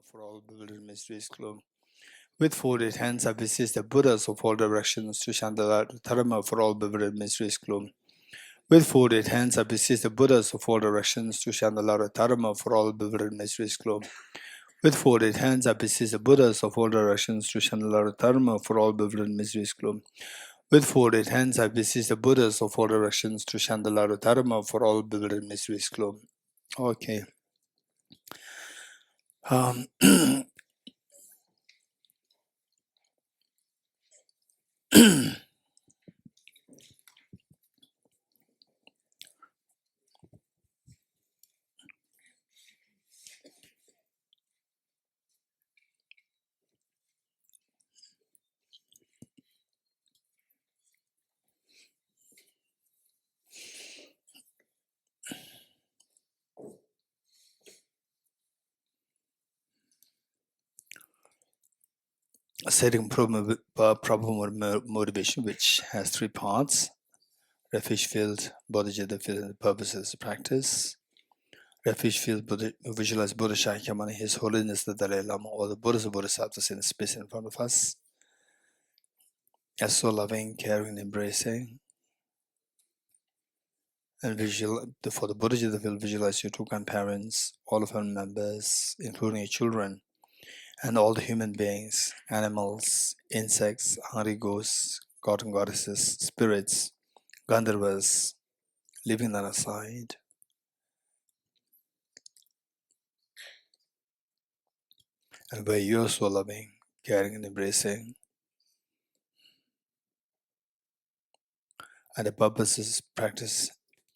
For all bewildered mysteries gloom. With folded hands, I beseech the Buddhas of all directions to shine the light of Dharma for all bewildered mysteries gloom. With folded hands, I beseech the Buddhas of all directions to shine the light of Dharma for all bewildered mysteries gloom. With folded hands, I beseech the Buddhas of all directions to shine the light of Dharma for all bewildered mysteries gloom. With folded hands, I beseech the Buddhas of all directions to shine the light of Dharma for all bewildered mysteries gloom. Okay. Setting problem motivation, which has three parts: refuge field, Bodhicitta field, and the purposes of practice. Refuge field, visualize Buddha Shakyamuni, His Holiness the Dalai Lama, or the Buddhas of Bodhisattvas in the space in front of us, as so loving, caring, and embracing. And for the Bodhicitta field, visualize your two grandparents, all of our members, including your children, and all the human beings, animals, insects, hungry ghosts, god and goddesses, spirits, Gandharvas, leaving that aside. And where you're so loving, caring, and embracing. And the purpose of this practice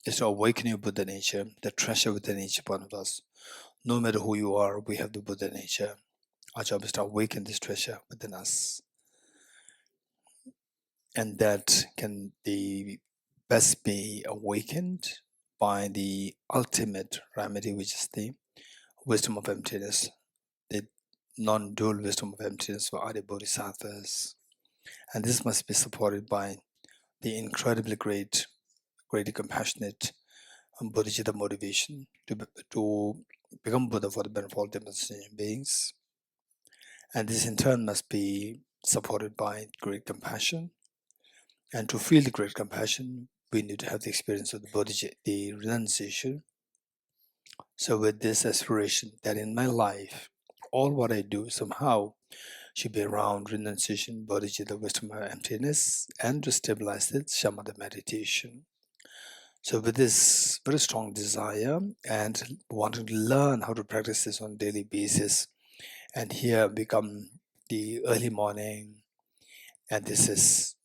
is to awaken your Buddha nature, the treasure within each one of us. No matter who you are, we have the Buddha nature. Our job is to awaken this treasure within us. And that can best be awakened by the ultimate remedy, which is the wisdom of emptiness, the non-dual wisdom of emptiness for Adi Bodhisattvas. And this must be supported by the incredibly great, greatly compassionate Bodhicitta motivation to become Buddha for the benefit of all sentient beings. And this in turn must be supported by great compassion. And to feel the great compassion, we need to have the experience of the renunciation. So with this aspiration that in my life, all what I do somehow should be around renunciation, bodhicitta, wisdom of emptiness, and to stabilize it, shamatha meditation. So with this very strong desire and wanting to learn how to practice this on a daily basis, and here become the early morning, and this is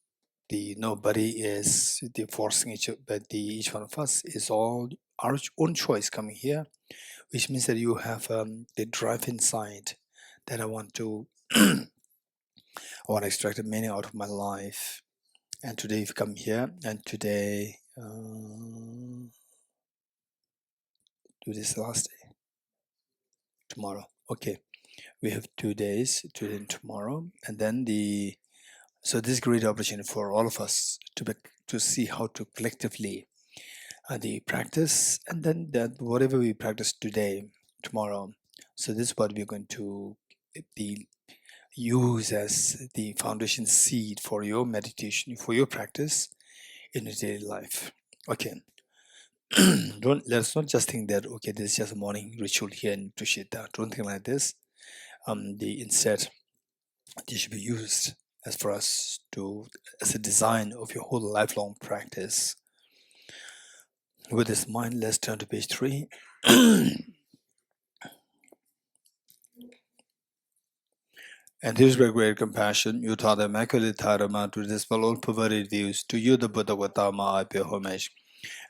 nobody is forcing each one of us, is all our own choice coming here, which means that you have the drive inside that I want to extract the meaning out of my life. And today you've come here, and today do this last day, tomorrow. Okay, we have 2 days, today and tomorrow, and then so this is a great opportunity for all of us to see how to collectively the practice, and then that whatever we practice today, tomorrow. So this is what we're going to use as the foundation seed for your meditation, for your practice in your daily life. Okay. Let's not just think that okay, this is just a morning ritual here in Tushita. Don't think like this. Instead, this should be used as a design of your whole lifelong practice. With this mind, let's turn to page 3. And here's where great compassion, you taught the immaculate Dharma to dispel all perverted views. To you, the Buddha Gautama, I pay homage.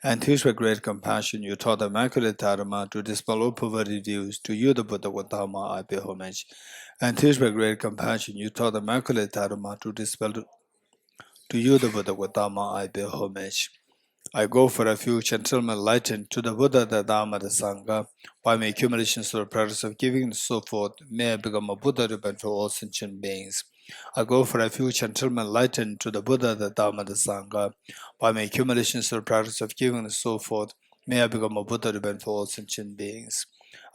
And here's where great compassion, you taught the immaculate Dharma to dispel all perverted views. To you, the Buddha Gautama, I pay homage. And here's where great compassion, you taught the immaculate Dharma to dispel. To you, the Buddha Gautama, I pay homage. I go for refuge until I'm enlightened to the Buddha, the Dhamma, the Sangha. By my accumulations through the practice of giving and so forth, may I become a Buddha to benefit all sentient beings. I go for refuge until I'm enlightened to the Buddha, the Dhamma, the Sangha. By my accumulations through the practice of giving and so forth, may I become a Buddha to benefit all sentient beings.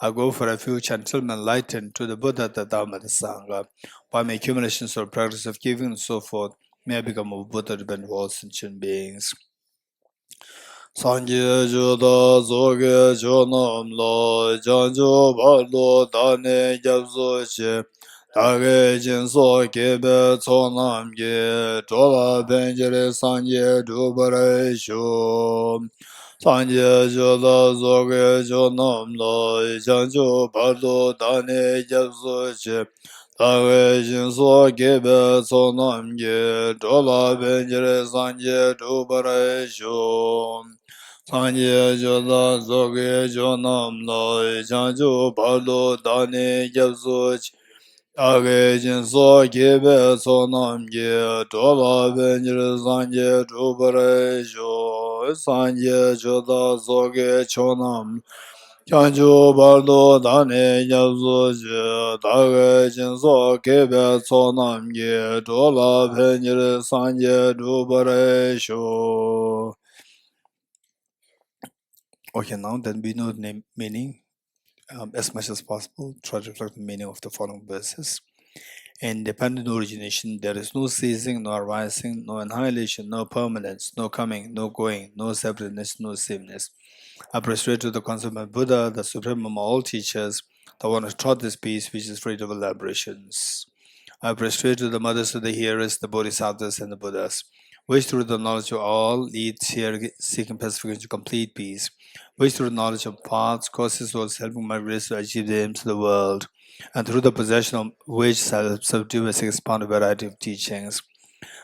I go for refuge until I'm enlightened to the Buddha, the Dharma, the Sangha. By my accumulations or practice of giving and so forth, may I become a Buddha to benefit all sentient beings. Sangye Juda Zoge Chonam Lo Janjo Bardo Dane Gyabzo Che Dage Jinso Kebe Tsonam Ge Chola Benjere Sangye Dubare Sho Sangye Juda Zoge Chonam Lo Janjo Bardo Dane Gyabzo Che Dage Jinso Kebe Tsonam Ge Chola Benjere Sangye Dubare Sho Sanje Joda Zoge Jonam Loi Janju Bardo Dani Gyabsuch Age Jinso Kibe Sonam Ge Tola Benjir Sanje Chubare Jo Sanje Joda Zoge Chonam Janju Bardo Dani Gyabsuch Age Jinso Kibe Sonam Ge Tola Benjir Sanje Chubare Jo. Okay, now that we know the meaning, as much as possible, try to reflect the meaning of the following verses. In dependent origination, there is no ceasing, no arising, no annihilation, no permanence, no coming, no going, no separateness, no sameness. I prostrate to the consummate Buddha, the supreme among all teachers, the one who taught this peace which is free of elaborations. I prostrate to the mothers of the hearers, the Bodhisattvas and the Buddhas, which through the knowledge of all leads here seeking pacification to complete peace, which through the knowledge of paths causes those helping migrants to achieve the aims of the world, and through the possession of which subdue and expand a variety of teachings.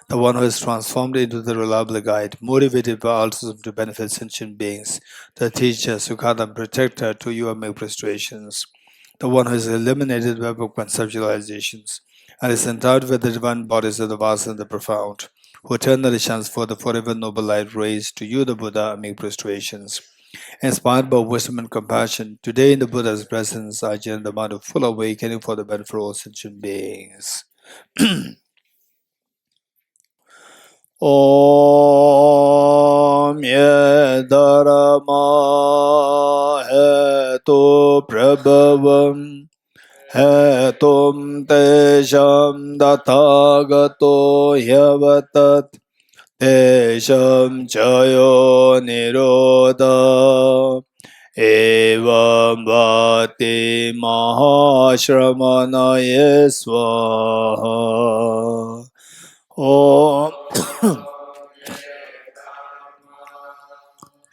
The one who is transformed into the reliable guide, motivated by altruism to benefit sentient beings, the teacher, Sukada, and protector to you and make prostrations. The one who has eliminated web of conceptualizations and is endowed with the divine bodies of the vast and the profound, who eternally shines for the forever noble light rays to you, the Buddha, and make prostrations. Inspired by wisdom and compassion, today in the Buddha's presence, I generate the mind of full awakening for the benefit of all sentient beings. Om Ye Dharma Hetu Prabhavam Hetum Tesham Dathagato Yavatat Tesham Chayo Nirodha Evam Bhati Mahashramana Swaha Om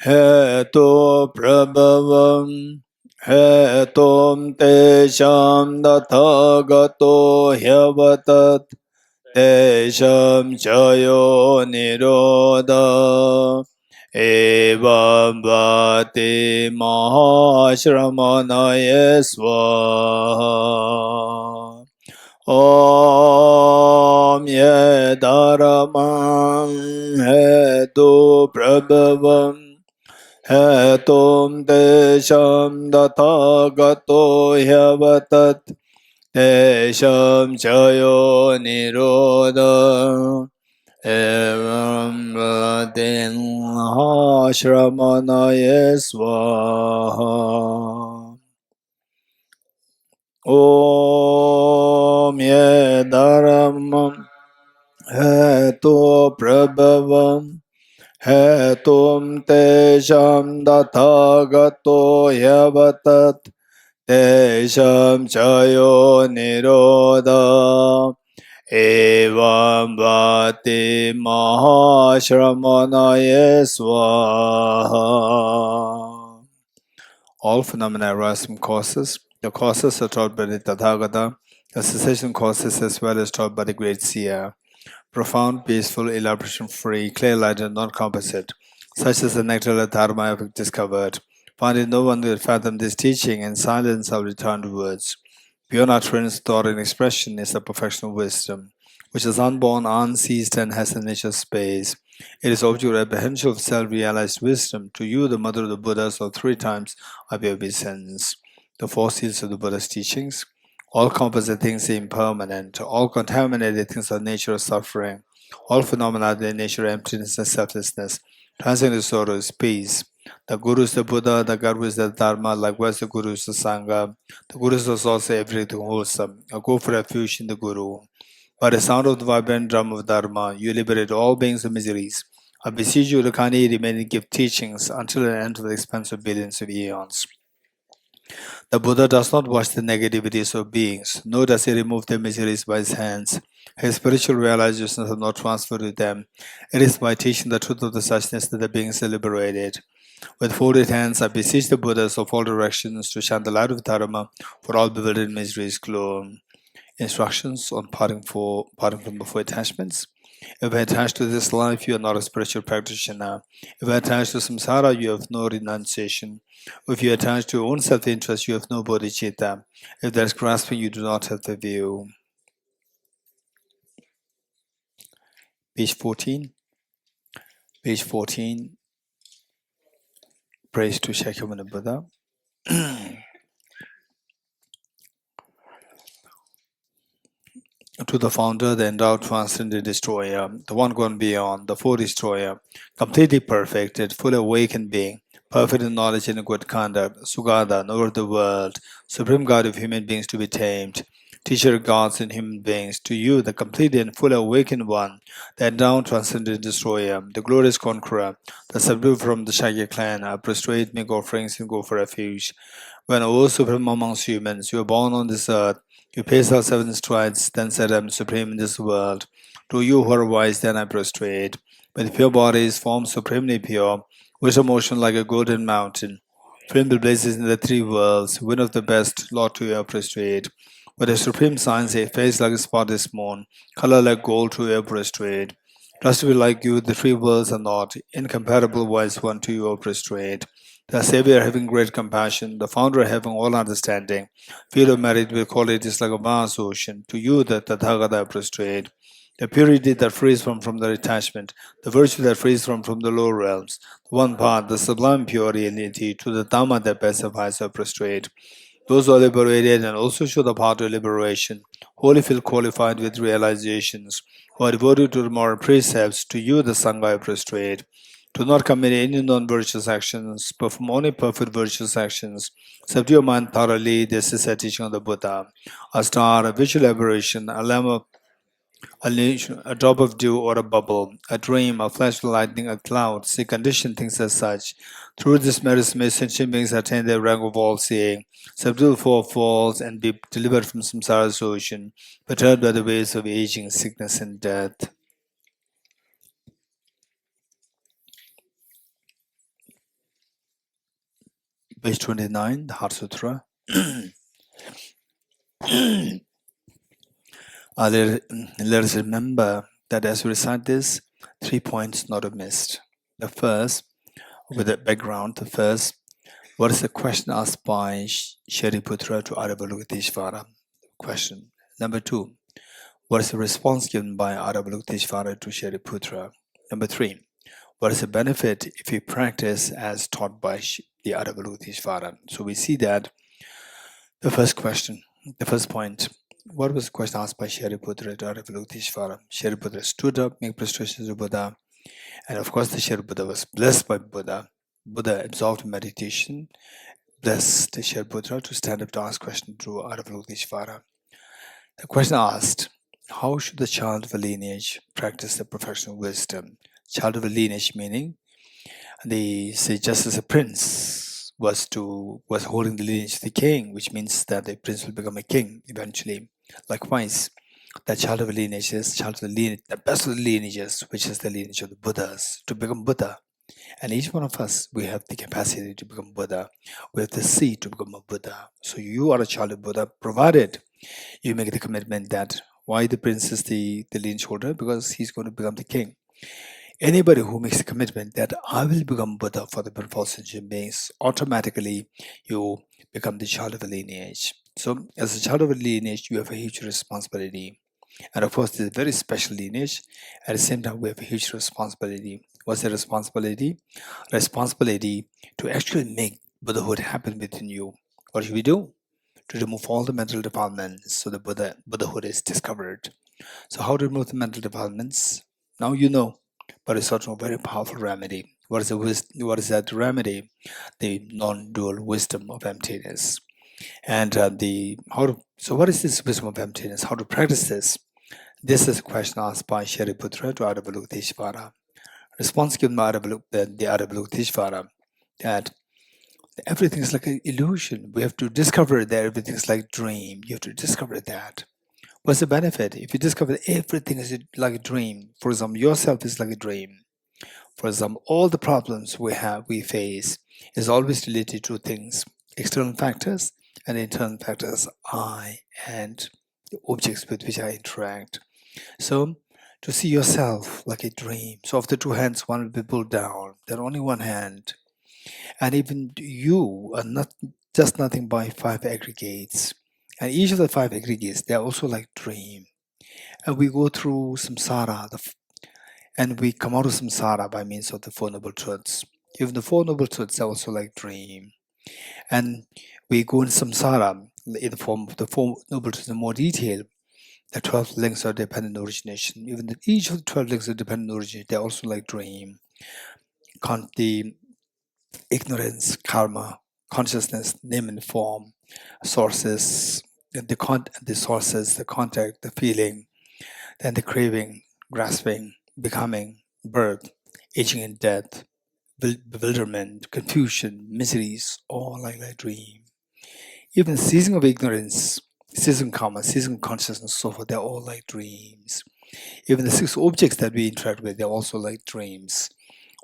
Hetu Prabhavam Hetum Tesham Dathagato Hyavatat Tesham Chayo Nirodha Evam Bhati Mahashramana Swaha Om Ye Dharamam Hetu Prabhavam Hetum Tesham Dathagato Hyavatat Tesham Chayo Nirodha Evam Bhati Mahashramana Swaha Om Ye Dharamam Hetu Prabhavam Hetum Tesham Dathagato Yavatat Tesham Chayo Nirodha Evam Bhati Mahashramana Swaha. All phenomena arise from causes. The causes are taught by the Tathagata, the cessation causes as well as taught by the great seer. Profound, peaceful, elaboration-free, clear-lighted, and non-composite. Such is the nectar of Dharma I have discovered. Finding no one will fathom this teaching, in silence I will return to words. Beyond utterance, thought, and expression is the perfection of wisdom, which is unborn, unceased, and has the nature of space. It is object of apprehension of self-realized wisdom. To you, the mother of the Buddhas, or 3 times I bear obeisance. The 4 seals of the Buddha's teachings. All composite things are impermanent. All contaminated things are nature of suffering. All phenomena are their nature of emptiness and selflessness. Transcendent sorrow is peace. The Guru is the Buddha, the Guru is the Dharma, likewise the Guru is the Sangha. The Guru is also everything wholesome. I go for refuge in the Guru. By the sound of the vibrant drum of Dharma, you liberate all beings of miseries. I beseech you, Rakani, remain and give teachings until the end of the expanse of billions of eons. The Buddha does not watch the negativities of beings, nor does he remove their miseries by his hands. His spiritual realizations are not transferred to them. It is by teaching the truth of the suchness that the beings are liberated. With folded hands, I beseech the Buddhas of all directions to shine the light of Dharma for all bewildered miseries glow. Instructions on parting from the four attachments. If attached to this life, you are not a spiritual practitioner. If attached to samsara, you have no renunciation. If you attach to your own self-interest, you have no bodhicitta. If there is grasping, you do not have the view. Page 14. Page 14. Praise to Shakyamuni Buddha. To the founder, the endowed transcendent destroyer, the one gone beyond, the four destroyer, completely perfected, fully awakened being, perfect in knowledge and good conduct, Sugata, knower of the world, supreme God of human beings to be tamed, teacher of gods and human beings, to you, the completely and fully awakened one, the endowed transcendent destroyer, the glorious conqueror, the subdued from the Shagya clan, I prostrate, make offerings, and go for refuge. When, O supreme amongst humans, you are born on this earth, you pace out 7 strides, then said, I am supreme in this world. To you who are wise, then I prostrate. With pure bodies, formed supremely pure, wisdom motion like a golden mountain. Flame blazes in the 3 worlds, win of the best, Lord, to you I prostrate. With a supreme science, a face like a spotless moon, color like gold, to you I prostrate. Trust to be like you, the 3 worlds are not, incomparable wise one, to you I prostrate. The Savior having great compassion, the Founder having all understanding, field of merit with qualities like a vast ocean, to you the Tathagata I prostrate. The purity that frees from the attachment, the virtue that frees from the lower realms, the one path, the sublime purity, to the Dhamma that pacifies I prostrate. Those who are liberated and also show the path to liberation, wholly feel qualified with realizations, who are devoted to the moral precepts, to you the Sangha I prostrate. Do not commit any non-virtuous actions, perform only perfect virtuous actions. Subdue your mind thoroughly. This is a teaching of the Buddha. A star, a visual aberration, a lamp, a drop of dew or a bubble, a dream, a flash of lightning, a cloud, see conditioned things as such. Through this medicine, sentient beings attain the rank of all seeing, subdue 4 falls, and be delivered from samsara's ocean, perturbed by the waves of aging, sickness, and death. Page 29, the Heart Sutra. Let us remember that as we recite this, 3 points not missed. The first, with the background, the first, what is the question asked by Shariputra to Avalokiteshvara? Question. Number 2, what is the response given by Avalokiteshvara to Shariputra? Number 3, what is the benefit if we practice as taught by the Avalokiteshvara? So we see that the first question, the first point, what was the question asked by Shariputra to Avalokiteshvara? Shariputra stood up, made prostration to Buddha, and of course the Shariputra was blessed by Buddha. Buddha absorbed in meditation, blessed the Shariputra to stand up to ask question to Avalokiteshvara. The question asked, how should the child of a lineage practice the perfection of wisdom? Child of a lineage meaning, they say just as a prince was holding the lineage of the king, which means that the prince will become a king eventually. Likewise, the child of a lineage is child of the lineage, the best of the lineages, which is the lineage of the Buddhas, to become Buddha. And each one of us, we have the capacity to become Buddha. We have the seed to become a Buddha. So you are a child of Buddha, provided you make the commitment that why the prince is the lineage holder? Because he's going to become the king. Anybody who makes a commitment that I will become Buddha for the benefit of sentient beings, automatically you become the child of a lineage. So as a child of a lineage, you have a huge responsibility. And of course, this is a very special lineage. At the same time, we have a huge responsibility. What's the responsibility? Responsibility to actually make Buddhahood happen within you. What should we do? To remove all the mental defilements so the Buddhahood is discovered. So how to remove the mental defilements? Now you know, but it's also a very powerful remedy. What is that remedy? The non-dual wisdom of emptiness. And so what is this wisdom of emptiness? How to practice this? This is a question asked by Shariputra to Avalokiteshvara. Response given by the Avalokiteshvara that everything is like an illusion. We have to discover that everything is like dream. You have to discover that. What's the benefit? If you discover everything is like a dream, for example, yourself is like a dream. For example, all the problems we face is always related to things, external factors and internal factors, I and the objects with which I interact. So to see yourself like a dream. So of the two hands, one will be pulled down. Then only one hand. And even you are not just nothing by five aggregates. And each of the five aggregates, they're also like dream. And we go through samsara, and we come out of samsara by means of the Four Noble Truths. Even the Four Noble Truths are also like dream. And we go in samsara in the form of the Four Noble Truths in more detail. The 12 links of dependent origination. Even each of the 12 links of dependent origin, they're also like dream. The ignorance, karma, consciousness, name and form, sources, the sources, the contact, the feeling, then the craving, grasping, becoming, birth, aging and death, bewilderment, confusion, miseries, all like that dream. Even ceasing of ignorance, ceasing karma, ceasing consciousness, so forth, they're all like dreams. Even the six objects that we interact with, they're also like dreams.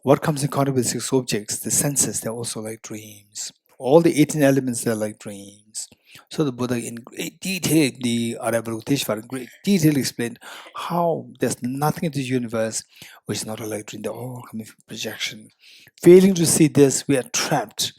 What comes in contact with six objects, the senses, they're also like dreams. All the 18 elements, they're like dreams. So the Buddha in great detail, the Avalokiteshvara in great detail explained how there's nothing in this universe which is not a like dream. They're all coming from projection. Failing to see this, we are trapped.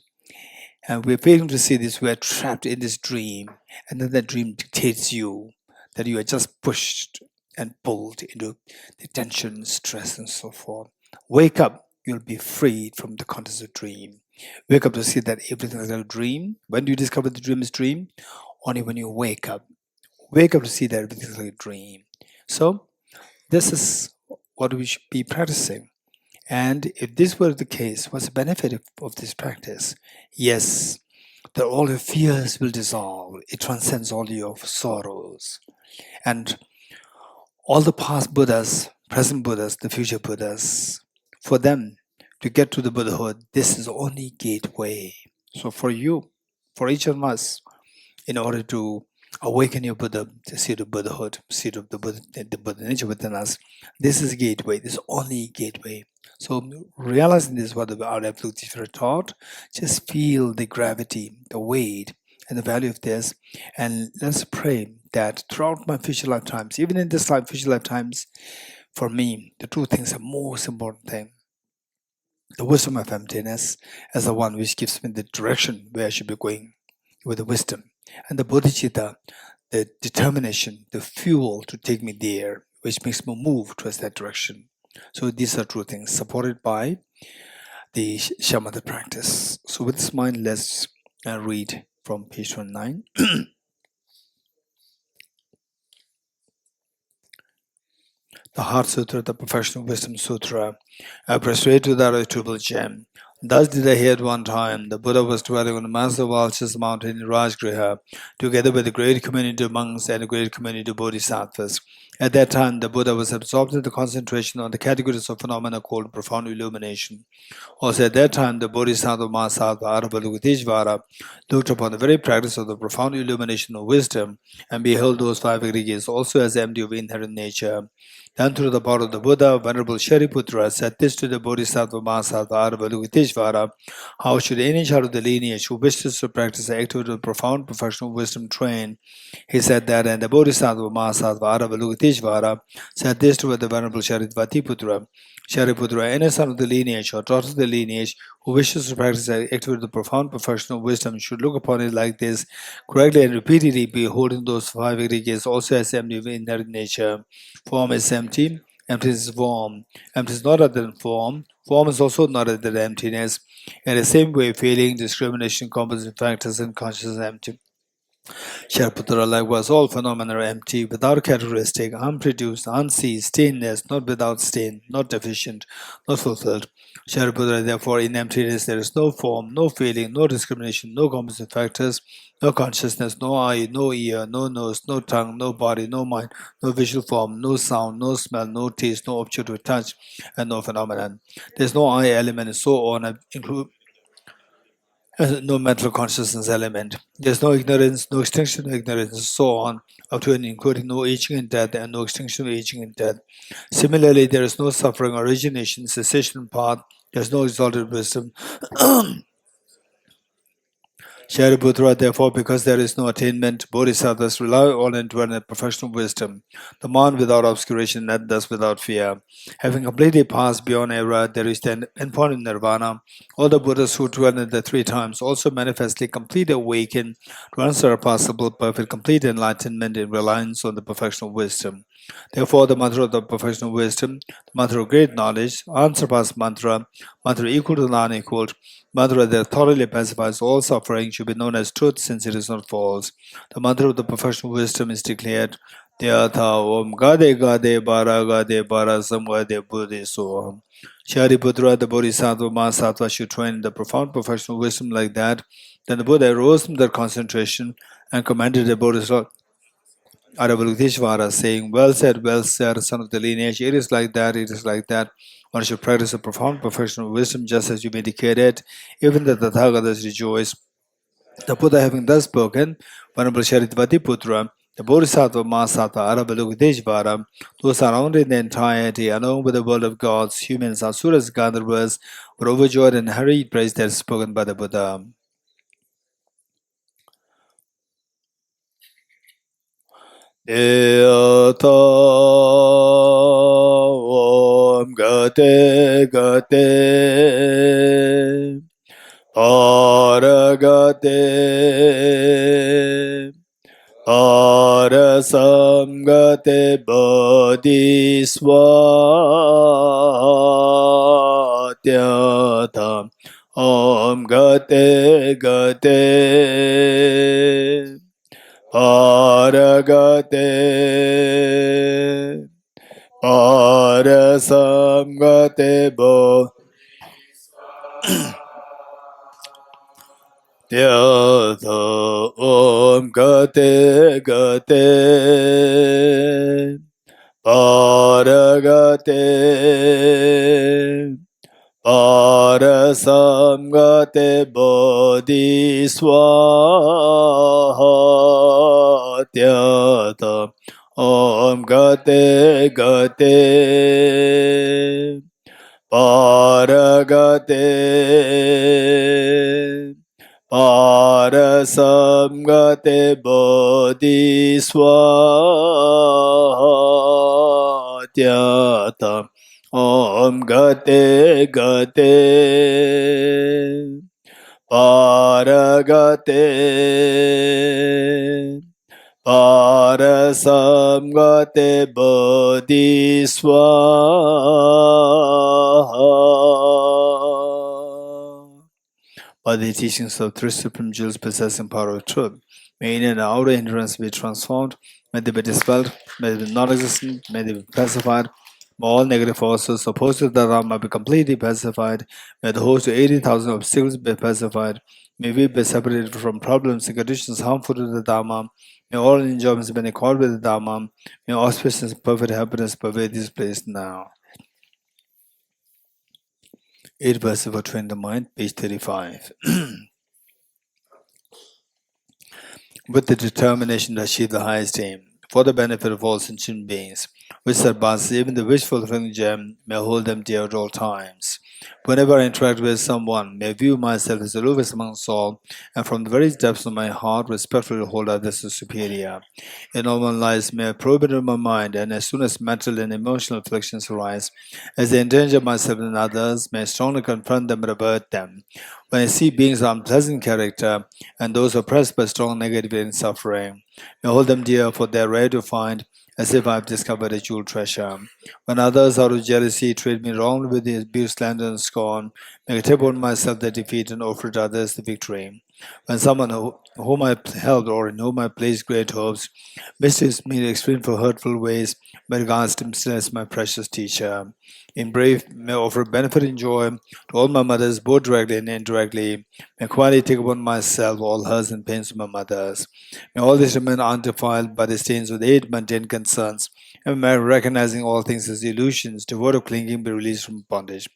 And we're failing to see this, we are trapped in this dream. And then that dream dictates you, that you are just pushed and pulled into the tension, stress, and so forth. Wake up, you'll be freed from the contents of dream. Wake up to see that everything is a dream. When do you discover the dream is dream? Only when you wake up. Wake up to see that everything is like a dream. So this is what we should be practicing. And if this were the case, what's the benefit of this practice? Yes, that all your fears will dissolve. It transcends all your sorrows. And all the past Buddhas, present Buddhas, the future Buddhas, for them to get to the Buddhahood, this is the only gateway. So for you, for each of us, in order to awaken your Buddha, to see the Buddhahood, see the Buddha nature within us, this is a gateway, this is only gateway. So realizing this, what our Avalokiteshvara taught, just feel the gravity, the weight, and the value of this, and let's pray that throughout my future lifetimes, even in this future lifetimes, for me, the two things are most important thing. The wisdom of emptiness as the one which gives me the direction where I should be going with the wisdom, and the bodhicitta, the determination, the fuel to take me there, which makes me move towards that direction. So these are true things supported by the shamatha practice. So with this mind, let's read from page 29. The Heart Sutra, the Professional Wisdom Sutra, persuaded to the irretrievable gem. Thus did I hear at one time, the Buddha was dwelling on the master of Valshas mountain in Rajgriha, together with a great community of monks and a great community of bodhisattvas. At that time, the Buddha was absorbed in the concentration on the categories of phenomena called profound illumination. Also at that time, the Bodhisattva Mahasattva Avalokiteshvara looked upon the very practice of the profound illumination of wisdom and beheld those five aggregates also as empty of inherent nature. Then through the power of the Buddha, Venerable Shariputra said this to the Bodhisattva Mahasattva Avalokiteshvara: how should any child of the lineage who wishes to practice the activity of profound professional wisdom train? He said that, and the Bodhisattva Mahasattva Avalokiteshvara said this to the Venerable Shariputra: Shariputra, any son of the lineage or daughter of the lineage who wishes to practice the activity of the profound professional wisdom should look upon it like this, correctly and repeatedly beholding those five aggregates also as empty of inherent nature. Form is empty, emptiness is form. Emptiness is not other than form. Form is also not other than emptiness. In the same way, feeling, discrimination, composite factors, and consciousness empty. Shariputra, likewise, all phenomena are empty, without characteristic, unproduced, unseen, stainless, not without stain, not deficient, not fulfilled. Shariputra, therefore, in emptiness there is no form, no feeling, no discrimination, no composite factors, no consciousness, no eye, no ear, no nose, no tongue, no body, no mind, no visual form, no sound, no smell, no taste, no object to touch, and no phenomenon. There is no I element, and so on, no mental consciousness element. There's no ignorance, no extinction of ignorance, and so on, up to and including no aging and death, and no extinction of aging and death. Similarly, there is no suffering, origination, cessation path, there's no exalted wisdom. Shariputra, therefore, because there is no attainment, bodhisattvas rely on and dwell in professional wisdom, the mind without obscuration and thus without fear. Having completely passed beyond era, there is then endpoint in nirvana. All the Buddhas who dwell in the three times also manifestly complete awaken to unsurpassable, perfect, complete enlightenment in reliance on the professional wisdom. Therefore, the mantra of the professional wisdom, the mantra of great knowledge, unsurpassed mantra, mantra equal to non-equal, mantra that thoroughly pacifies all suffering should be known as truth since it is not false. The mantra of the professional wisdom is declared Tyatha Om Gade Gade Bara Sam Gade Buddhi Soham. Shariputra, the Bodhisattva Mahasattva should train in the profound professional wisdom like that. Then the Buddha arose from their concentration and commanded the Bodhisattva Aravalukdeshvara, saying, well said, son of the lineage, it is like that, it is like that. One should practice a profound professional wisdom just as you indicated. Even the Tathagatas rejoice. The Buddha having thus spoken, Venerable Sharitvati Putra, the Bodhisattva Mahasattva Aravalukdeshvara, who surrounded the entirety, along with the world of gods, humans, asuras, gandharvas, were overjoyed and hurried praise that is spoken by the Buddha. Tyatha Om Gate Gate Paragate Parasamgate Bodhiswatyatha Om Gate Gate Paragate Parasamgate Bodhyatha Om Gate Gate Paragate Parasamgate Bodhiswatyatha Om Gate Gate Paragate Parasamgate Bodhiswatyatha Om Gate Gate Paragate Parasamgate Bodhiswaha. By the teachings of three supreme jewels possessing power of truth, may inner and outer hindrance be transformed, may they be dispelled, may they be non-existent, may they be pacified, may all negative forces opposed to the Dharma be completely pacified, may the host of 80,000 obstacles be pacified, may we be separated from problems and conditions harmful to the Dharma, may all enjoyments be in accord with the Dharma, may auspicious and perfect happiness pervade this place now. 8 verses for train the mind, page 35. With the determination to achieve the highest aim, for the benefit of all sentient beings, which surpasses even the wish-fulfilling gem, may hold them dear at all times. Whenever I interact with someone, may I view myself as the lowest amongst all, and from the very depths of my heart, respectfully hold others as superior. In all my lives, may I probe into my mind, and as soon as mental and emotional afflictions arise, as I endanger myself and others, may I strongly confront them and avert them. When I see beings of unpleasant character, and those oppressed by strong negativity and suffering, may I hold them dear, for they are rare to find, as if I have discovered a jewel treasure. When others out of jealousy treat me wrongly with abuse, slander, and scorn, May I take upon myself the defeat and offer to others the victory. When someone whom I helped or in whom I placed great hopes mistakes me to experience for hurtful ways, may regards him still as my precious teacher. In brief, may I offer benefit and joy to all my mothers, both directly and indirectly. May I quietly take upon myself all hurts and pains of my mothers. May all this remain undefiled by the stains of the 8 mundane concerns, and may recognizing all things as illusions, devoid of clinging, be released from bondage.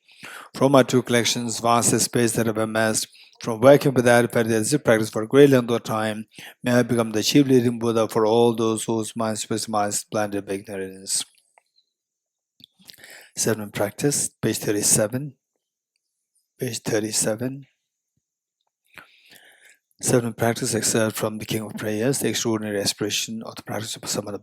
From my two collections, vast space that I've amassed, from working with Adipati practice for a great length of time, may I become the chief leading Buddha for all those whose minds minds blinded by ignorance. 7 practice, page 37. Page 37. 7 practice excerpt from the King of Prayers, the extraordinary aspiration of the practice of Samadhi.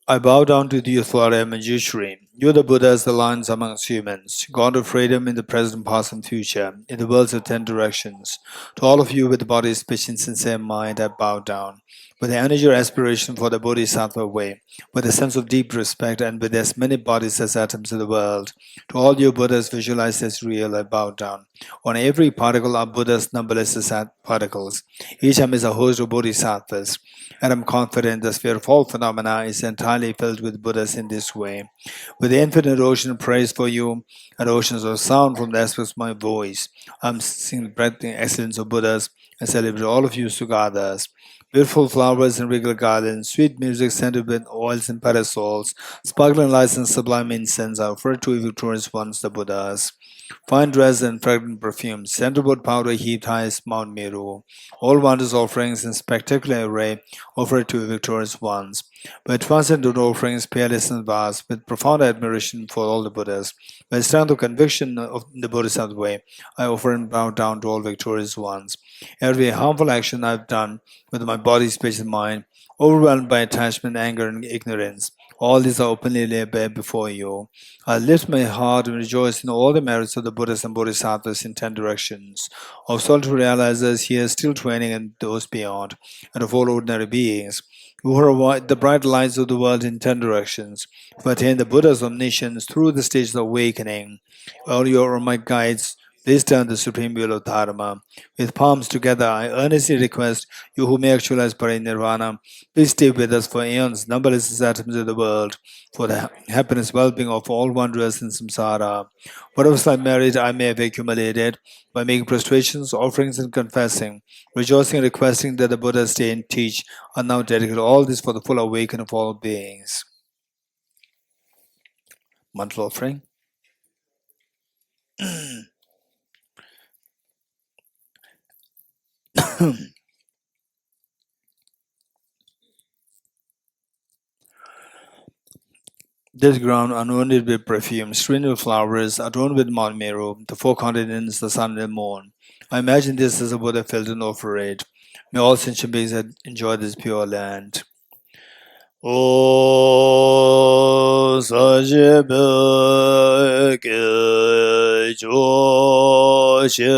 I bow down to you, Lord Manjushri. You are the Buddhas, the lions amongst humans, God of freedom in the present, past, and future, in the worlds of 10 directions. To all of you with the body, speech, and sincere mind, I bow down. With the energy or aspiration for the Bodhisattva way, with a sense of deep respect, and with as many bodies as atoms in the world, to all you Buddhas visualized as real, I bow down. On every particle are Buddhas, numberless as particles. Each of them is a host of Bodhisattvas. And I'm confident the sphere of all phenomena is entirely filled with Buddhas in this way. With the infinite ocean of praise for you, and oceans of sound from the aspects of my voice, I'm singing the breathtaking excellence of Buddhas and celebrate all of you Sugathas. Beautiful flowers in regal gardens, sweet music scented with oils and parasols, sparkling lights and sublime incense are referred to victorious ones, the Buddhas. Fine dress and fragrant perfumes, sandalwood powder heaped high as Mount Meru, all wondrous offerings in spectacular array offered to victorious ones. With transcendental offerings, peerless and vast, with profound admiration for all the Buddhas, with strength of conviction of the Bodhisattva way, I offer and bow down to all victorious ones. Every harmful action I've done with my body, speech, and mind, overwhelmed by attachment, anger, and ignorance, all these are openly laid bare before you. I lift my heart and rejoice in all the merits of the Buddhas and Bodhisattvas in 10 directions, of solitary realizers here still training and those beyond, and of all ordinary beings, who are the bright lights of the world in 10 directions, who attain the Buddha's omniscience through the stages of awakening. All your my guides, please turn the supreme will of Dharma. With palms together, I earnestly request you who may actualize parinirvana, please stay with us for aeons, numberless as atoms of the world, for the happiness, well-being of all wanderers in samsara. Whatever slight merit I may have accumulated by making prostrations, offerings, and confessing, rejoicing and requesting that the Buddha stay and teach, are now dedicated all this for the full awakening of all beings. Mantra offering. This ground anointed with perfume, strewn with flowers, adorned with Mount Meru, the 4 continents, the sun and the moon. I imagine this as a Buddha filled and offer it. May all sentient beings enjoy this pure land. O Sajibeke Geshe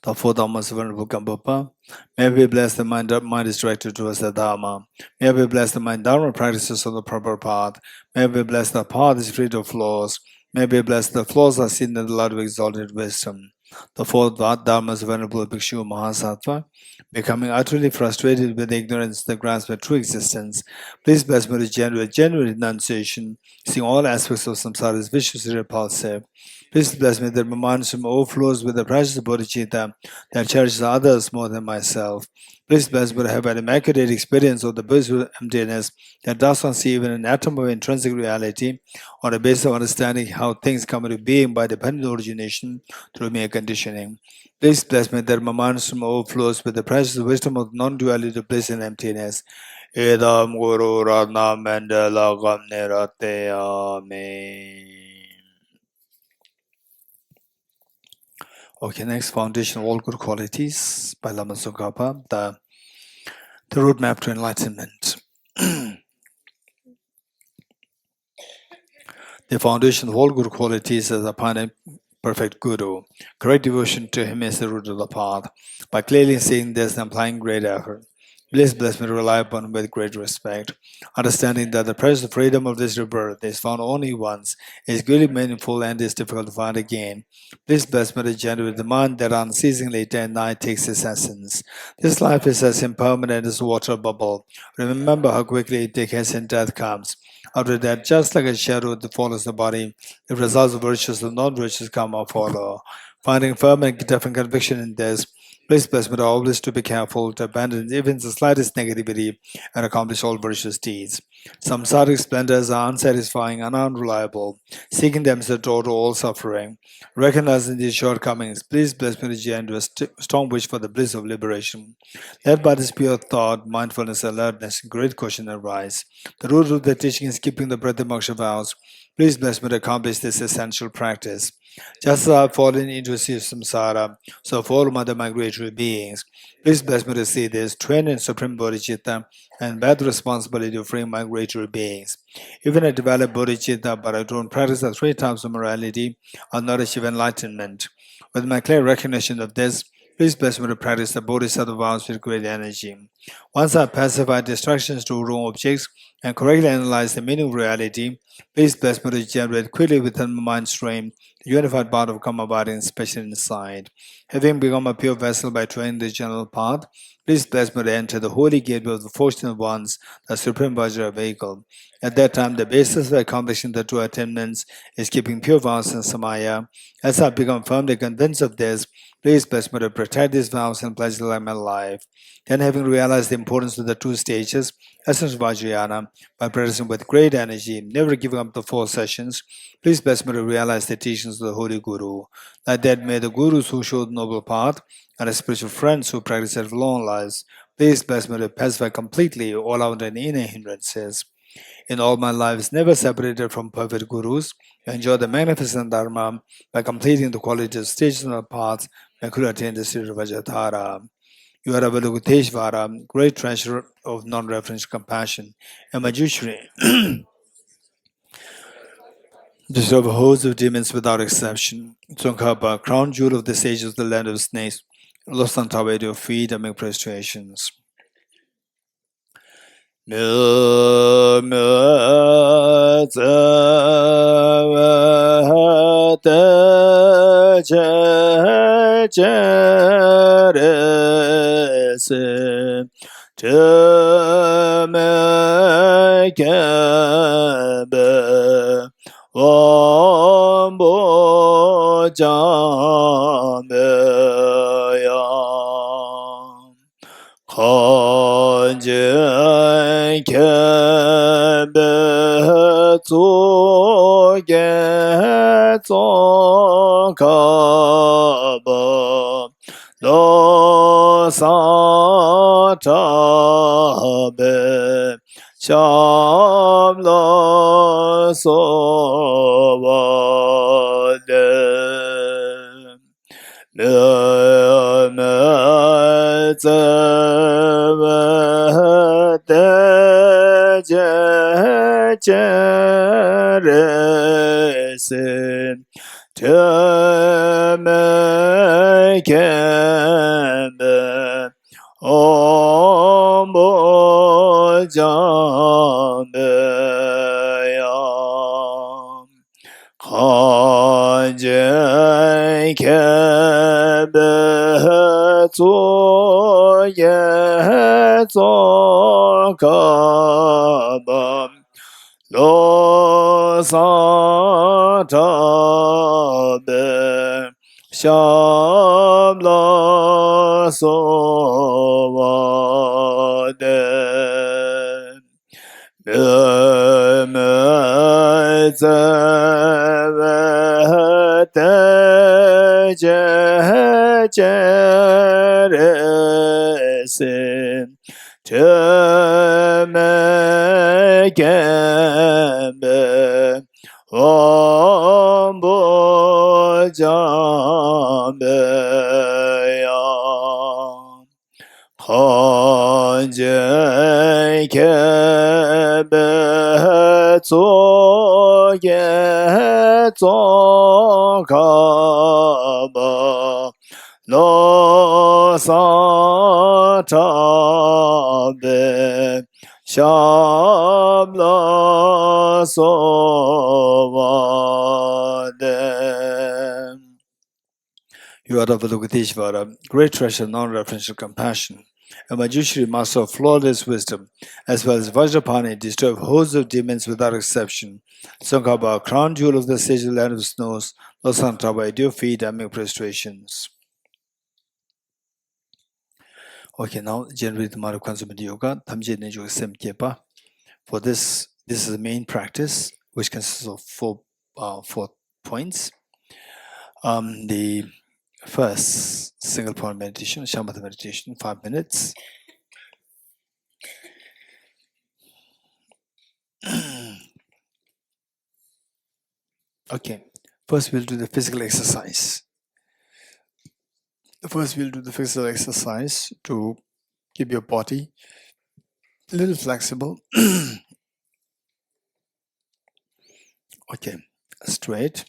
The 4 Dhammas of Venerable Gambapa. May we bless the mind is directed towards the Dharma. May we bless the mind Dharma practices on the proper path. May we bless the path is free of flaws. May we bless the flaws are seen in the light of exalted wisdom. The 4 Dharmas of Venerable Bhikshu Mahasattva, becoming utterly frustrated with ignorance that grasps at true existence, please bless me with genuine renunciation, seeing all aspects of samsara as viciously repulsive. Please bless me that my mind overflows with the precious bodhicitta that cherishes others more than myself. Please bless me to have an immaculate experience of the blissful emptiness that does not see even an atom of intrinsic reality on the basis of understanding how things come into being by dependent origination through mere conditioning. Please bless me that my mind overflows with the precious wisdom of non-duality of bliss and emptiness. Edam Guru Radha Mandala Gamne Rate Amen. Okay, next, foundation of all good qualities by Lama Tsongkhapa, the roadmap to enlightenment. The foundation of all good qualities is upon a perfect Guru. Correct devotion to him is the root of the path. By clearly seeing this and applying great effort, please bless me to rely upon with great respect, understanding that the precious freedom of this rebirth is found only once, is really meaningful and is difficult to find again. Please bless me to generate the mind that unceasingly day and night takes its essence. This life is as impermanent as a water bubble. Remember how quickly decay and death comes. After that, just like a shadow that follows the body, the results of virtues and non-virtues come or follow. Finding firm and definite conviction in this, please bless me to always to be careful to abandon even the slightest negativity and accomplish all virtuous deeds. Samsaric splendors are unsatisfying and unreliable. Seeking them is the door to all suffering. Recognizing these shortcomings, please bless me to generate a strong wish for the bliss of liberation. Led by this pure thought, mindfulness, alertness, great question arise. The root of the teaching is keeping the breath of moksha vows. Please bless me to accomplish this essential practice. Just as I have fallen into a sea of samsara, so fall among the migratory beings. Please bless me to see this, train in supreme bodhicitta, and bear the responsibility of freeing migratory beings. Even I develop bodhicitta, but I don't practice the three types of morality, I'll not achieve enlightenment. With my clear recognition of this, please bless me to practice the bodhisattva vows with great energy. Once I pacify distractions to wrong objects and correctly analyze the meaning of reality, please bless me to generate quickly within my mind stream the unified part of karma body and special inside. Having become a pure vessel by training the general path, please bless me to enter the holy gateway of the fortunate ones, the supreme Vajra vehicle. At that time, the basis of accomplishing the true attainments is keeping pure vows and samaya. As I become firmly convinced of this, please bless me to protect these vows and pledge my life. Then, having realized the importance of the two stages, essence Vajrayana, by practicing with great energy, never giving up the 4 sessions, please bless me to realize the teachings of the Holy Guru. Like that, may the Gurus who showed the noble path and the spiritual friends who practice self-long lives, please bless me to pacify completely all outer and inner hindrances. In all my lives, never separated from perfect Gurus, enjoy the magnificent Dharma by completing the qualitative stages of the path and could attain the state of Vajradhara. You are Avalokiteshvara, great treasure of non-referential compassion, and Manjushri, disturb a host of demons without exception. Tsongkhapa, crown jewel of the sages of the land of snakes, lost on top of your feet and make prostrations. Lo sa ta be sham lo so va de me me ze me de je re se Teme kembe ombo jambe yam kanje kembe tso ye tso kabam Lo sa ta be sham la so va lo sa ta be sham la so va de. You are Avalokiteshvara, great treasure, non-referential compassion, a Manjushri master of flawless wisdom, as well as Vajrapani, destroyer of hosts of demons without exception. Sankaba, crown jewel of the sage of the land of snows, Losantaba, at your feet, I make prostrations. Okay, now generate the Mara Consummate Yoga, Tamje Nejo Sem Kepa. For this is the main practice, which consists of four points. The first single point meditation, shamatha meditation, 5 minutes. Okay, first we'll do the physical exercise. First we'll do the physical exercise to keep your body a little flexible. Okay, straight.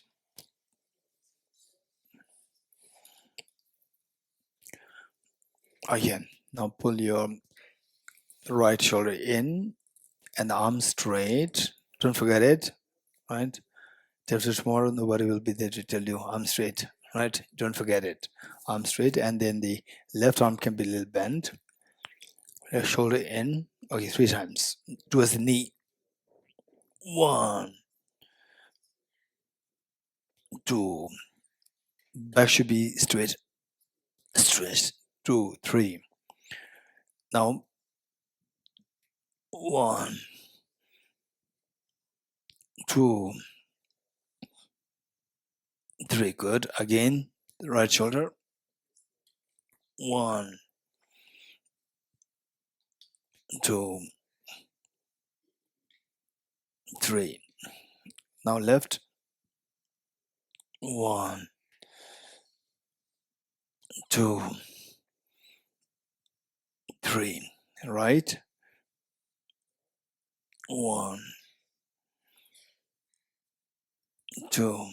Again, now pull your right shoulder in and arm straight. Don't forget it, right? After tomorrow, nobody will be there to tell you arm straight, right? Don't forget it. Arm straight, and then the left arm can be a little bent. Left shoulder in. Okay, 3 times. Towards the knee. 1, 2. Back should be straight. Straight. 2, 3. Now, 1, 2, 3. Good. Again, the right shoulder. 1, 2, 3. Now left. 1, 2, 3. Right. 1, 2,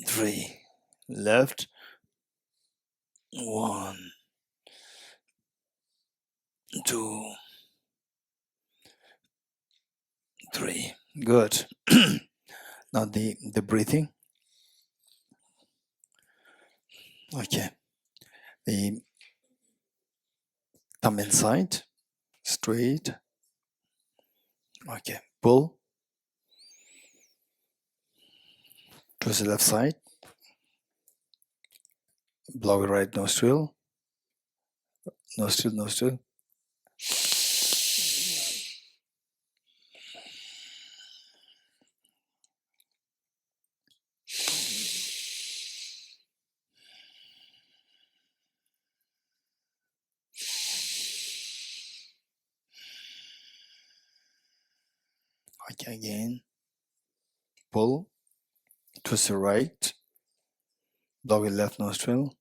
3. Left. 1, 2, 3. Good. Now the breathing. Okay. The thumb inside. Straight. Okay. Pull to the left side. Blow your right nostril. Nostril, nostril. Okay, again. Pull to the right. Blow your left nostril.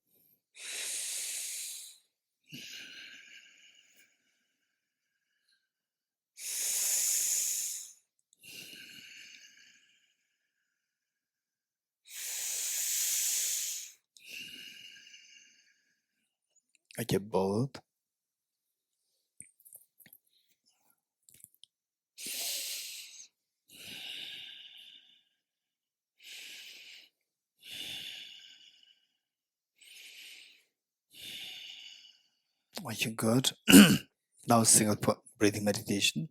Okay, both. Okay, good. Now single breathing meditation,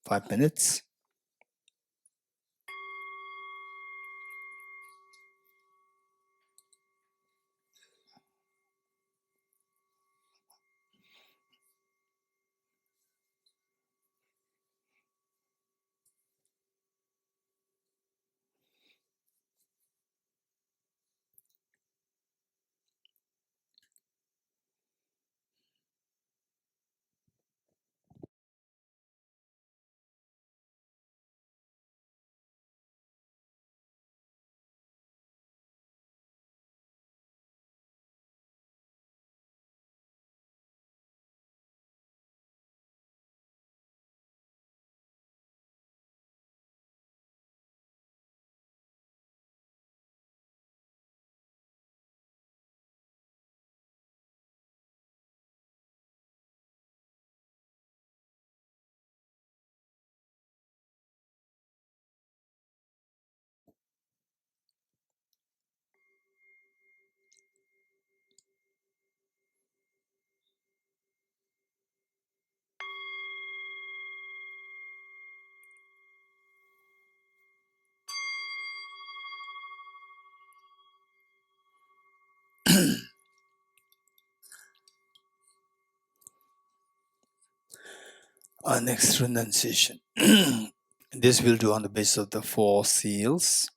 5 minutes. Our next renunciation. This we'll do on the basis of the 4 seals.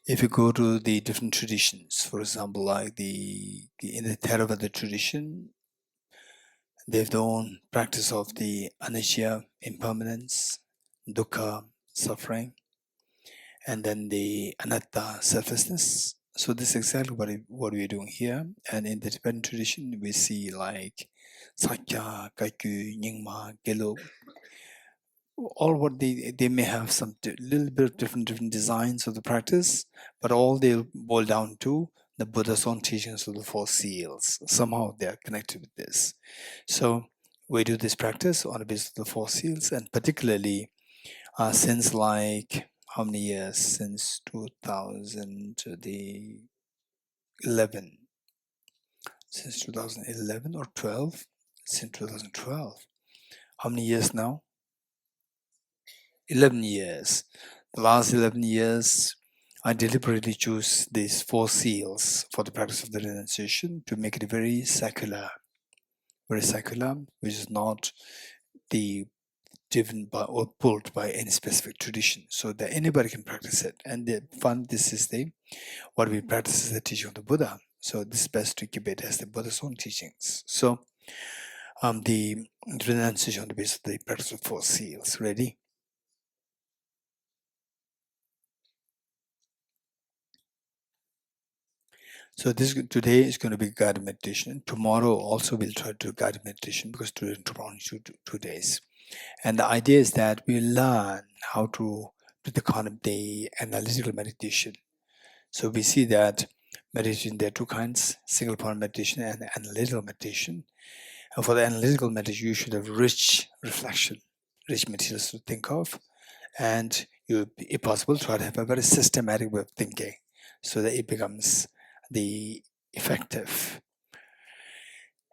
If you go to the different traditions, for example, like in the Theravada tradition, they have their own practice of the anicca, impermanence, dukkha, suffering, and then the anatta, selflessness. So this is exactly what we're doing here. And in the Tibetan tradition, we see like Sakya, Kakyu, Nyingma, Gelug, all what they may have some little bit different designs of the practice, but all they boil down to the Buddha's own teachings of the 4 seals. Somehow they are connected with this. So we do this practice on the basis of the 4 seals, and particularly since like how many years? Since 2011. Since 2011 or 12? Since 2012. How many years now? 11 years. The last 11 years, I deliberately choose these 4 seals for the practice of the renunciation to make it very secular, which is not the driven by or pulled by any specific tradition, so that anybody can practice it. And this is what we practice is the teaching of the Buddha. So this is best to keep it as the Buddha's own teachings. So the renunciation on the basis of the practice of 4 seals. Ready? So today is going to be guided meditation. Tomorrow also we'll try to do guided meditation because today and tomorrow is 2 days. And the idea is that we learn how to do the kind of the analytical meditation. So we see that meditation, there are 2 kinds, single point meditation and analytical meditation. And for the analytical meditation, you should have rich reflection, rich materials to think of. And you, if possible, try to have a very systematic way of thinking so that it becomes the effective.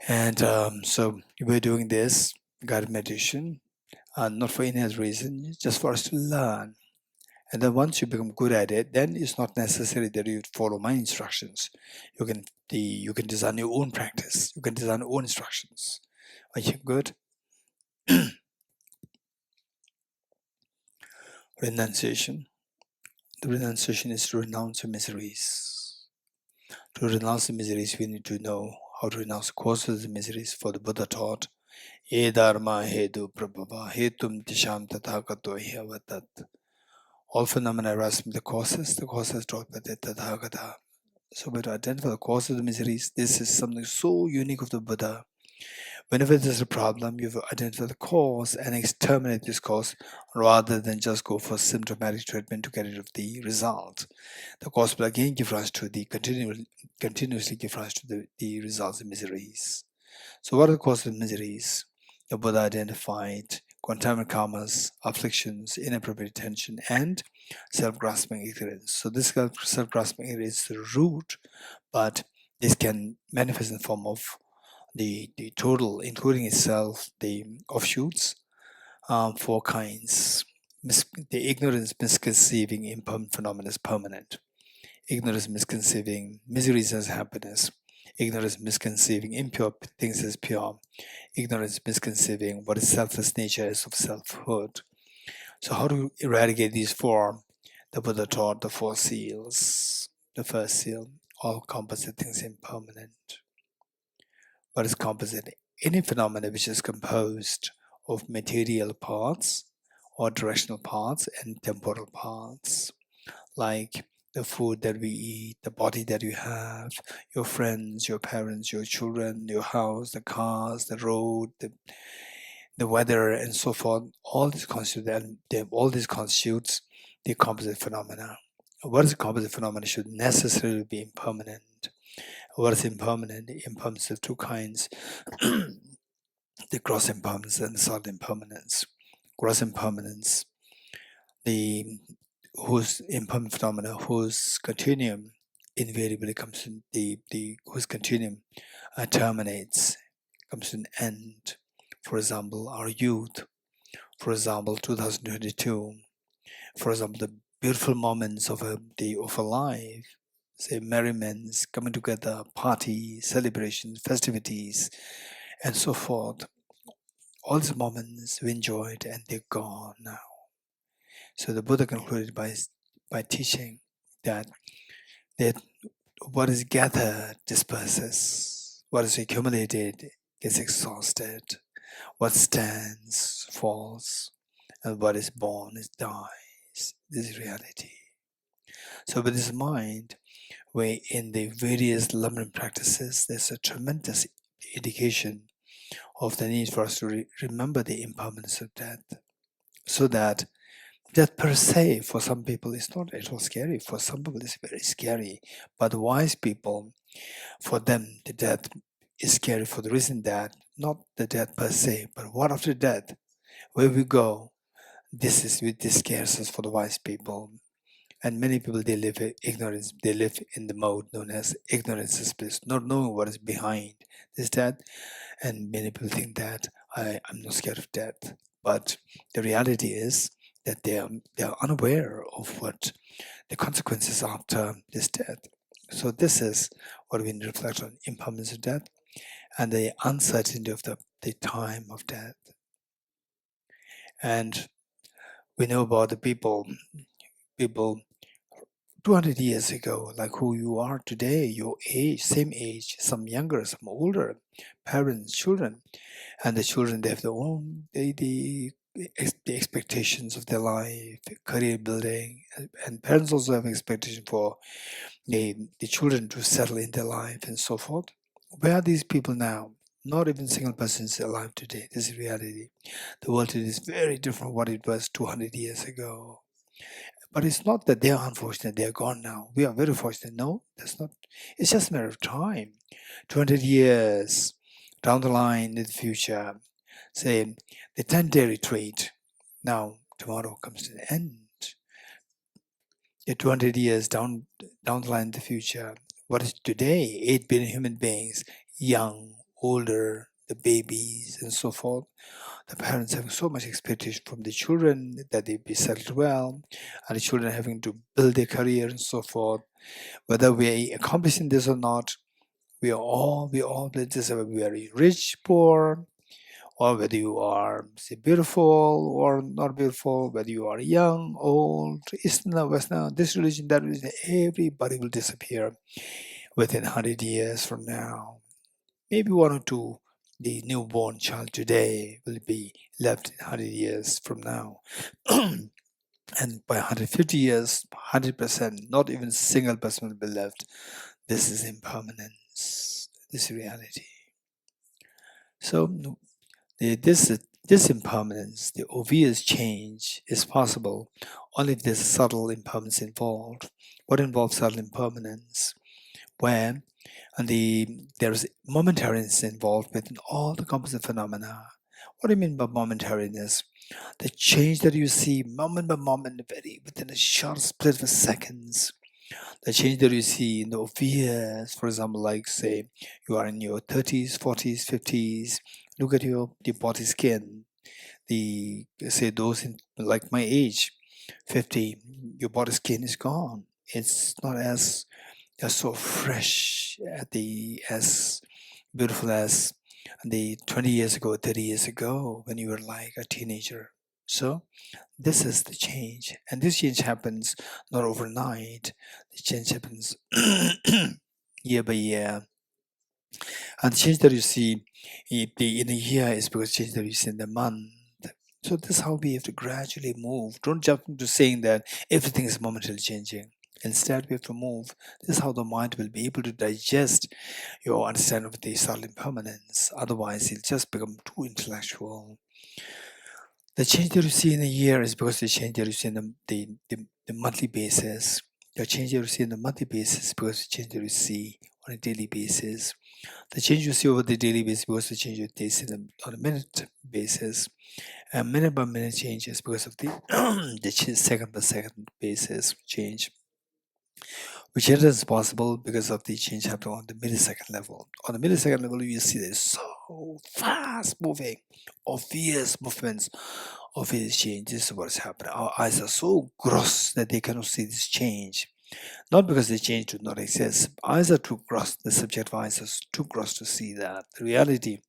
And so we're doing this guided meditation, not for any other reason, just for us to learn. And then once you become good at it, then it's not necessary that you follow my instructions. You can design your own practice. You can design your own instructions. Are you good? Renunciation. The renunciation is to renounce the miseries. To renounce the miseries, we need to know how to renounce the causes of the miseries. For the Buddha taught, E dharma hetu prabhava hetum tisham tathagato hyavatat. All phenomena arise from the causes taught by the Tathagata. So we to identify the cause of the miseries. This is something so unique of the Buddha. Whenever there's a problem, you have to identify the cause and exterminate this cause rather than just go for symptomatic treatment to get rid of the result. The cause will again give rise to the continuously give rise to the results of miseries. So what are the causes of miseries? The Buddha identified contaminant karmas, afflictions, inappropriate attention, and self-grasping ignorance. So this self-grasping ignorance is the root, but this can manifest in the form of the total, including itself, the offshoots, 4 kinds. The ignorance, misconceiving impermanent phenomena as permanent. Ignorance, misconceiving miseries as happiness. Ignorance, misconceiving impure things as pure. Ignorance, misconceiving what is selfless nature as of selfhood. So how to eradicate these 4? The Buddha taught the 4 seals. The first seal, all composite things impermanent. What is composite? Any phenomena which is composed of material parts or directional parts and temporal parts, like the food that we eat, the body that you have, your friends, your parents, your children, your house, the cars, the road, the weather, and so forth. All these constitutes the composite phenomena. What is a composite phenomena should necessarily be impermanent. What is impermanent? Impermanence of 2 kinds. The gross impermanence and the solid impermanence. Gross impermanence, the whose impermanent phenomena, whose continuum invariably comes to whose continuum terminates, comes to an end. For example, our youth. For example, 2022. For example, the beautiful moments of a life, say merriments, coming together, parties, celebrations, festivities, and so forth. all these moments we enjoyed and they're gone now. So the Buddha concluded by teaching that what is gathered disperses, what is accumulated gets exhausted, what stands falls, and what is born is dies. This is reality. So with this mind, where in the various lumbering practices, there's a tremendous indication of the need for us to remember the impermanence of death, so that death per se, for some people, is not at all scary. For some people, it's very scary. But the wise people, for them, the death is scary for the reason that not the death per se, but what after death, where we go. This scares us for the wise people. And many people, they live in ignorance. They live in the mode known as ignorance is bliss, not knowing what is behind this death. And many people think that I'm not scared of death. But the reality is that they are unaware of what the consequences after this death. So this is what we need to reflect on: impermanence of death and the uncertainty of the time of death. And we know about the people 200 years ago, like who you are today, your age, same age, some younger, some older, parents, children, and the children, they have their own the expectations of their life, career building, and parents also have expectation for the children to settle in their life and so forth. Where are these people now? Not even single person is alive today. This is reality. The world today is very different from what it was 200 years ago. But it's not that they are unfortunate, they are gone now. We are very fortunate. No, that's not. It's just a matter of time. 200 years down the line in the future, say the 10-day retreat, now tomorrow comes to the end. The 200 years down the line in the future, what is today? 8 billion human beings, young, older, the babies, and so forth. The parents having so much expectation from the children that they be settled well, and the children having to build their career and so forth. Whether we are accomplishing this or not, we all just have a very rich, poor, or whether you are say beautiful or not beautiful, whether you are young, old, Eastern or Western, this religion, that religion, everybody will disappear within 100 years from now. Maybe one or two, the newborn child today will be left in 100 years from now. And by 150 years, 100%, not even a single person will be left. This is impermanence. This is reality. So this impermanence, the obvious change, is possible only if there's a subtle impermanence involved. What involves subtle impermanence? Where there is momentariness involved within all the composite phenomena. What do you mean by momentariness? The change that you see moment by moment, within a short split of seconds. The change that you see in the obvious, for example, like say you are in your 30s, 40s, 50s. Look at your body skin. Say those in like my age, 50, your body skin is gone. It's not as so fresh as beautiful as the 20 years ago, 30 years ago when you were like a teenager. So this is the change, and this change happens not overnight. The change happens year by year, and the change that you see in a year is because change that you see in the month. So this is how we have to gradually move. Don't jump into saying that everything is momentarily changing. Instead, we have to move. This is how the mind will be able to digest your understanding of the subtle impermanence. Otherwise, it'll just become too intellectual. The change that you see in a year is because the change that you see in the monthly basis. The change that you see on the monthly basis is because the change that you see on a daily basis. The change you see over the daily basis because the change you see on a minute basis. And minute by minute changes because of the second by second basis change. Which is possible because of the change happening on the millisecond level. On the millisecond level, you see this so fast moving, obvious movements, obvious change. This is what is happening. Our eyes are so gross that they cannot see this change. Not because the change do not exist. Eyes are too gross, the subjective eyes are too gross to see that. The reality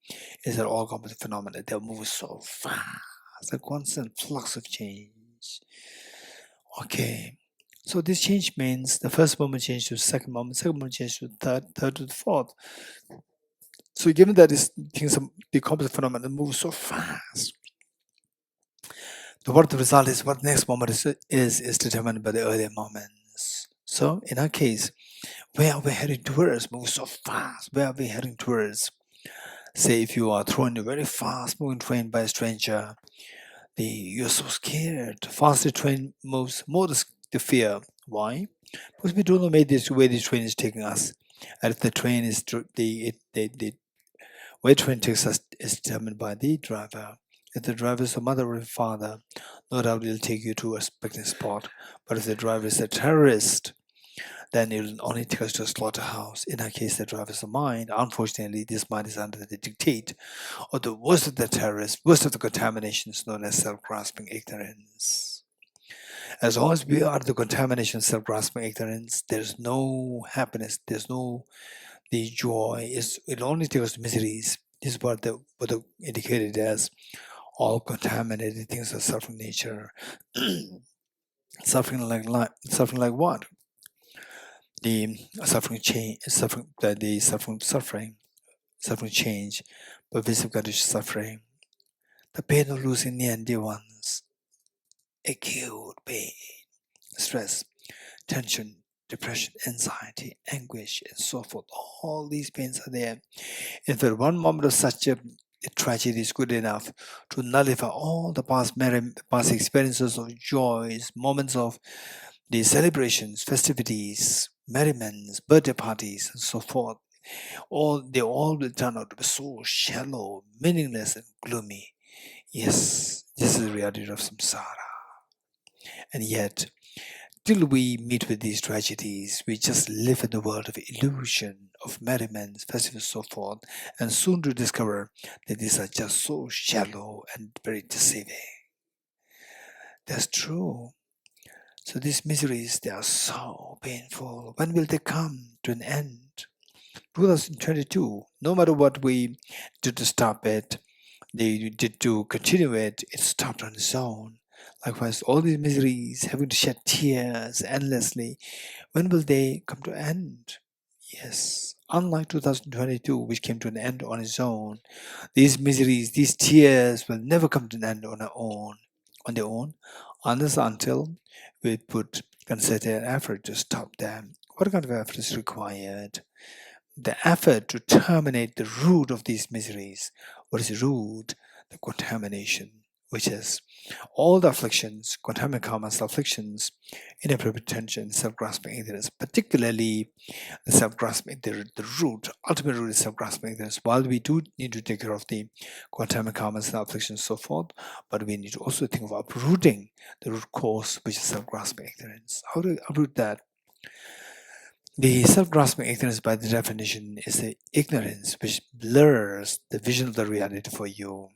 is that all complex phenomena, they move so fast, a constant flux of change. Okay. So this change means the first moment change to the second moment change to the third to the fourth. So given that the complex phenomena move so fast, what the result is, what the next moment is determined by the earlier moments. So in our case, where are we heading towards? Move so fast. Where are we heading towards? Say if you are thrown in a very fast moving train by a stranger, you're so scared. The faster train moves, more the fear. Why? Because we don't know where this train is taking us. And if the train is the where train takes us is determined by the driver. If the driver is a mother or a father, no doubt he'll take you to a picnic spot. But if the driver is a terrorist, then it will only take us to a slaughterhouse. In our case, the driver is the mind. Unfortunately, this mind is under the dictate of the worst of the terrorists, worst of the contaminations known as self-grasping ignorance. As long as we are the contamination, self-grasping ignorance, there's no happiness, there's no the joy. It only takes us miseries. This is what the indicated as all contaminated things of suffering nature. suffering like what? The suffering change, suffering change, pervasive condition suffering, the pain of losing near and dear ones, acute pain, stress, tension, depression, anxiety, anguish, and so forth. All these pains are there. In fact, one moment of such a tragedy is good enough to nullify all the past experiences of joys, moments of the celebrations, festivities, merriments, birthday parties, and so forth. They all will turn out to be so shallow, meaningless, and gloomy. Yes, this is the reality of samsara. And yet, till we meet with these tragedies, we just live in the world of illusion, of merriment, festivals, so forth, and soon to discover that these are just so shallow and very deceiving. That's true. So these miseries, they are so painful. When will they come to an end? 2022, no matter what we did to stop it, they did to continue it, it stopped on its own. Likewise, all these miseries, having to shed tears endlessly, when will they come to an end? Yes, unlike 2022, which came to an end on its own, these miseries, these tears will never come to an end on their own, unless until we put concerted effort to stop them. What kind of effort is required? The effort to terminate the root of these miseries. What is the root? The contamination, which is all the afflictions, contaminant karmas, afflictions, inappropriate tension, self-grasping ignorance, particularly the self-grasping, the root, ultimate root is self-grasping ignorance. While we do need to take care of the contaminant karmas and afflictions and so forth, but we need to also think of uprooting the root cause, which is self-grasping ignorance. How do we uproot that? The self-grasping ignorance, by the definition, is the ignorance which blurs the vision of the reality for you.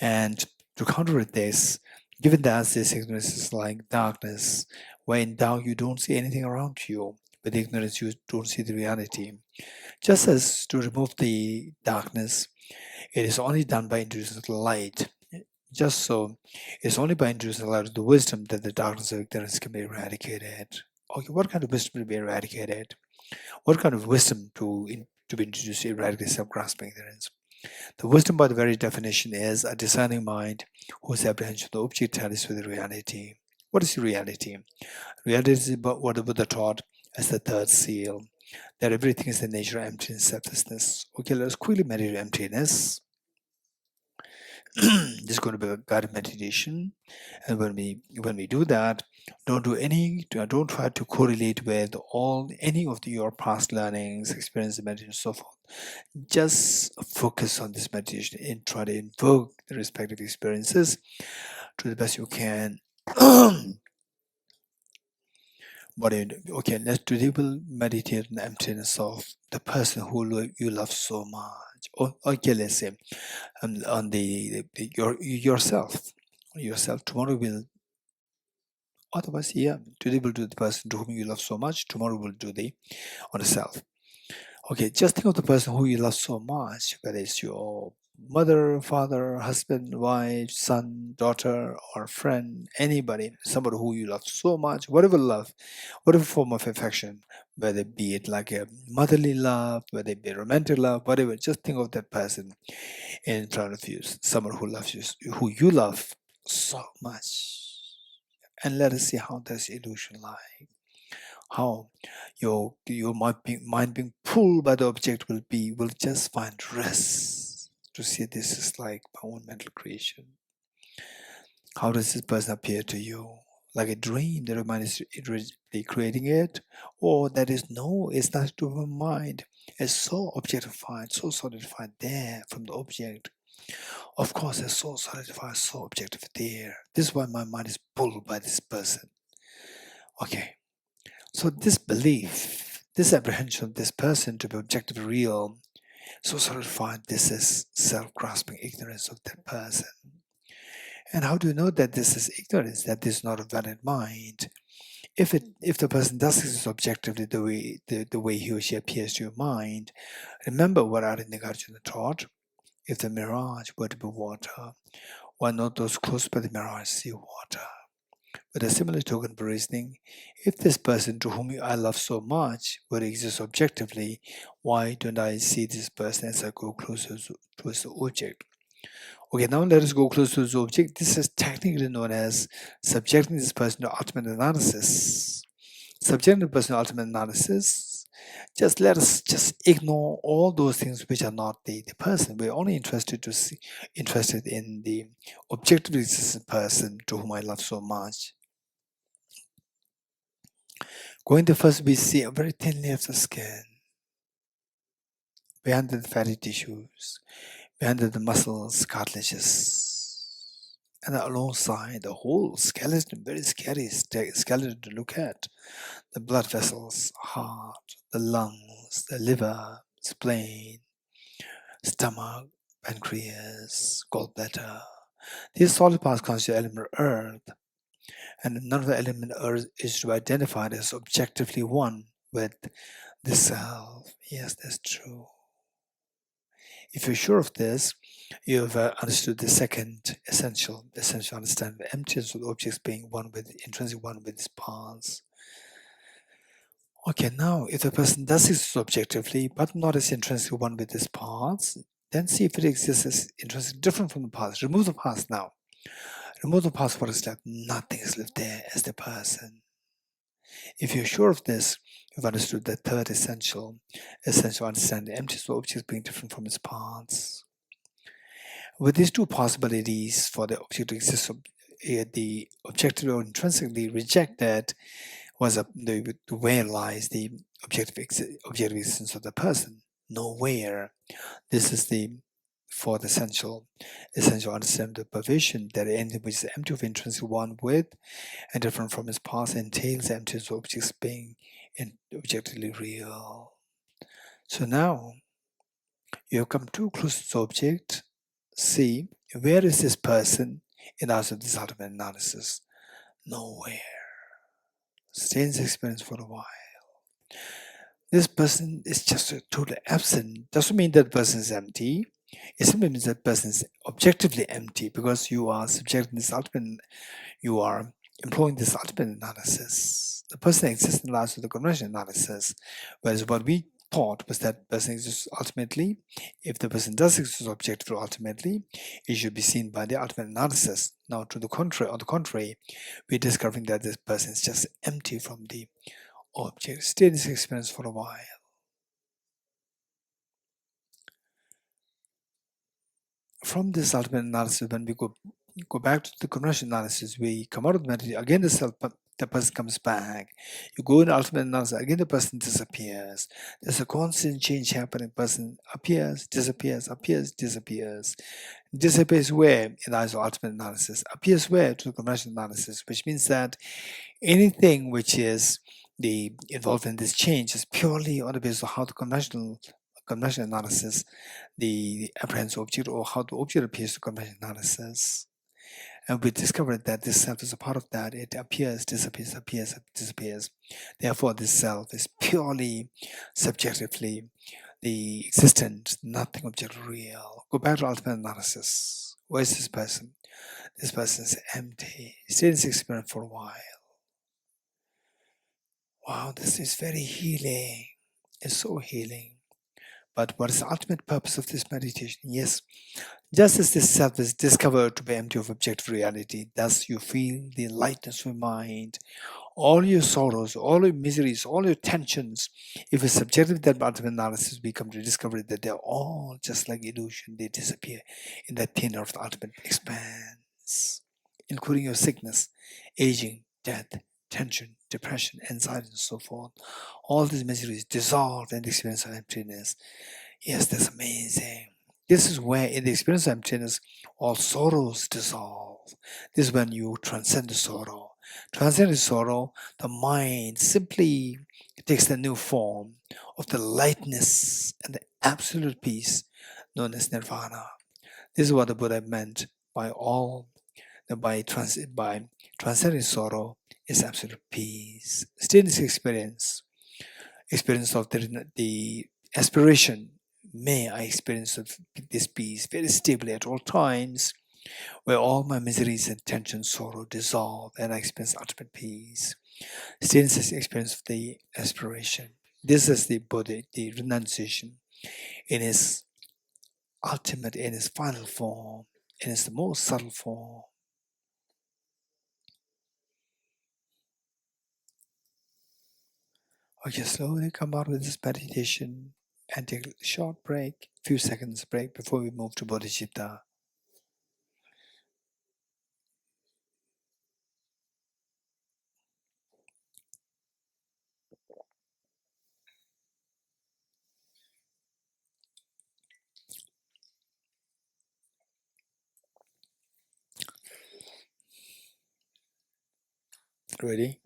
And to counter this, given that this ignorance is like darkness, where in doubt you don't see anything around you, with ignorance you don't see the reality. Just as to remove the darkness, it is only done by introducing the light. Just so, it's only by introducing the light of the wisdom that the darkness of ignorance can be eradicated. Okay, what kind of wisdom to be eradicated? What kind of wisdom to be introduced to eradicate self-grasping ignorance? The wisdom, by the very definition, is a discerning mind whose apprehension of the object tallies with the reality. What is reality? Reality is about what the Buddha taught as the third seal, that everything is the nature of emptiness, selflessness. Okay, let's quickly meditate emptiness. This is going to be a guided meditation, and when we do that, don't try to correlate with any of your past learnings, experience, meditation, so forth. Just focus on this meditation and try to invoke the respective experiences to the best you can. Okay, today we'll meditate on the emptiness of the person who you love so much. Okay, let's say on yourself. Tomorrow we'll Otherwise, yeah, today we'll do the person to whom you love so much, tomorrow we'll do the on the self. Okay, just think of the person who you love so much, whether it's your mother, father, husband, wife, son, daughter, or friend, anybody, somebody who you love so much, whatever love, whatever form of affection, whether it be it like a motherly love, whether it be romantic love, whatever, just think of that person in front of you, someone who loves you, who you love so much. And let us see how this illusion lies. How your mind being pulled by the object will just find rest to see this is like my own mental creation. How does this person appear to you? Like a dream that your mind is creating it? Or that is no, it's not to do with mind. It's so objectified, so solidified there from the object. Of course, it's so solidified, so objective there. This is why my mind is pulled by this person. Okay. So this belief, this apprehension of this person to be objectively real, so solidified, this is self-grasping ignorance of that person. And how do you know that this is ignorance, that this is not a valid mind? If the person does exist objectively the way he or she appears to your mind, remember what Arindagarbhujana taught. If the mirage were to be water, why not those close by the mirage see water? With a similar token for reasoning, if this person to whom I love so much were to exist objectively, why don't I see this person as I go closer towards the object? Okay, now let us go closer to the object. This is technically known as subjecting this person to ultimate analysis. Subjecting the person to ultimate analysis, just let us just ignore all those things which are not the person. We're only interested in the objectively existing person to whom I love so much. Going to first, we see a very thin layer of the skin, behind the fatty tissues, behind the muscles, cartilages, and alongside the whole skeleton, very scary skeleton to look at. The blood vessels, heart, the lungs, the liver, spleen, stomach, pancreas, gallbladder. These solid parts constitute element of earth, and none of the element earth is to be identified as objectively one with the self. Yes, that's true. If you're sure of this, you have understood the second essential understanding, the emptiness of the objects being one with intrinsic one with its parts. Okay, now if the person does exist objectively, but not as intrinsic one with its parts, then see if it exists as intrinsic different from the parts. Remove the parts now. Remove the parts, what is left? Nothing is left there as the person. If you're sure of this, you've understood the third essential understanding, the emptiness of objects being different from its parts. With these two possibilities for the object to exist, the objectively or intrinsically rejected was where lies the objective existence of the person. Nowhere. This is the fourth essential understanding of perversion, that anything which is empty of intrinsic one with and different from its past entails the emptiness of objects being objectively real. So now you have come too close to the object. See, where is this person in answer to this ultimate analysis? Nowhere. Stay in this experience for a while. This person is just totally absent. Doesn't mean that person is empty. It simply means that person is objectively empty because you are subjecting this ultimate, you are employing this ultimate analysis. The person exists in lies with the conventional analysis, whereas what we thought was that person exists ultimately. If the person does exist objectively ultimately, it should be seen by the ultimate analysis. Now, on the contrary, we're discovering that this person is just empty from the object. Stay in this experience for a while. From this ultimate analysis, when we go back to the conventional analysis, we come out of the meditation, again the person comes back. You go in ultimate analysis, again the person disappears. There's a constant change happening. Person appears, disappears, appears, disappears. Disappears where? In the eyes of ultimate analysis. Appears where? To the conventional analysis, which means that anything which is involved in this change is purely on the basis of how the conventional analysis, the apprehensive object, or how the object appears to conventional analysis. And we discovered that this self is a part of that. It appears, disappears, appears, disappears. Therefore, this self is purely, subjectively, the existent, nothing object real. Go back to ultimate analysis. Where's this person? This person is empty. Stay in this experience for a while. Wow, this is very healing. It's so healing. But what is the ultimate purpose of this meditation? Yes, just as this self is discovered to be empty of objective reality, thus you feel the lightness of mind, all your sorrows, all your miseries, all your tensions. If it's subjective, then ultimate analysis, we come to discover that they're all just like illusion. They disappear in that thinner of the ultimate expanse, including your sickness, aging, death, tension, depression, anxiety, and so forth. All these miseries dissolve in the experience of emptiness. Yes, that's amazing. This is where, in the experience of emptiness, all sorrows dissolve. This is when you transcend the sorrow. Transcending sorrow, the mind simply takes the new form of the lightness and the absolute peace known as nirvana. This is what the Buddha meant by transcending sorrow is absolute peace. Still in this experience of the aspiration, may I experience of this peace very stably at all times, where all my miseries and tension, sorrow dissolve, and I experience ultimate peace. Still in this experience of the aspiration. This is the Buddha, the renunciation in its ultimate, in its final form, in its most subtle form. Okay, slowly come out with this meditation and take a short break, few seconds break before we move to Bodhicitta. Ready?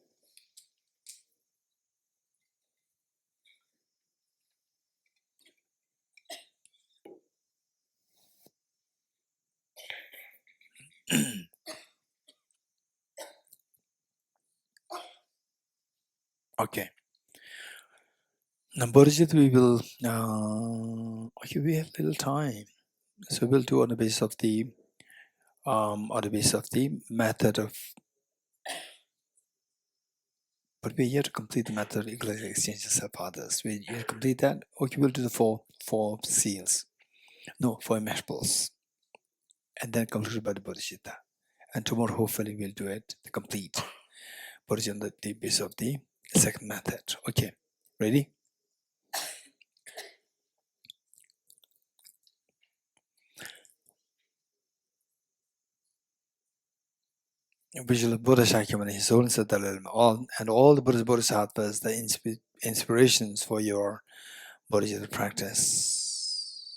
Okay. Now, Bodhicitta, we will. Okay, we have little time, so we'll do on the basis of the method of. But we're here to complete the method of eclectic exchanges of others. We here to complete that. Okay, we'll do the four seals. No, four immeasurables, and then concluded by the Bodhicitta. And tomorrow, hopefully, we'll do it the complete Bodhicitta on the basis of the second method. Okay, ready? Visual Buddha Shakyamuni, His Holiness the Dalai Lama, all the Buddhist Bodhisattvas, the inspirations for your Bodhicitta practice.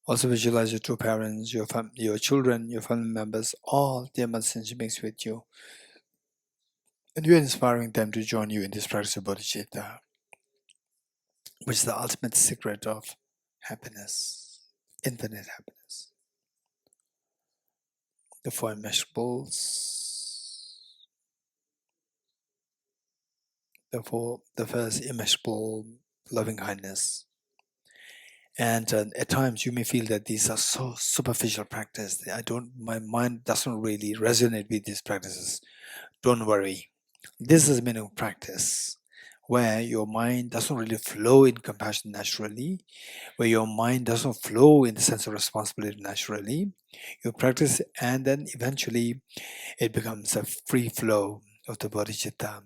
Also visualize your two parents, your children, your family members, all dear mothers and beings with you. And you're inspiring them to join you in this practice of Bodhicitta, which is the ultimate secret of happiness, infinite happiness. The four immeasurables. The first immeasurable loving kindness. And at times you may feel that these are so superficial practice. My mind doesn't really resonate with these practices. Don't worry. This is a meaning of practice where your mind doesn't really flow in compassion naturally, where your mind doesn't flow in the sense of responsibility naturally. You practice and then eventually it becomes a free flow of the bodhicitta,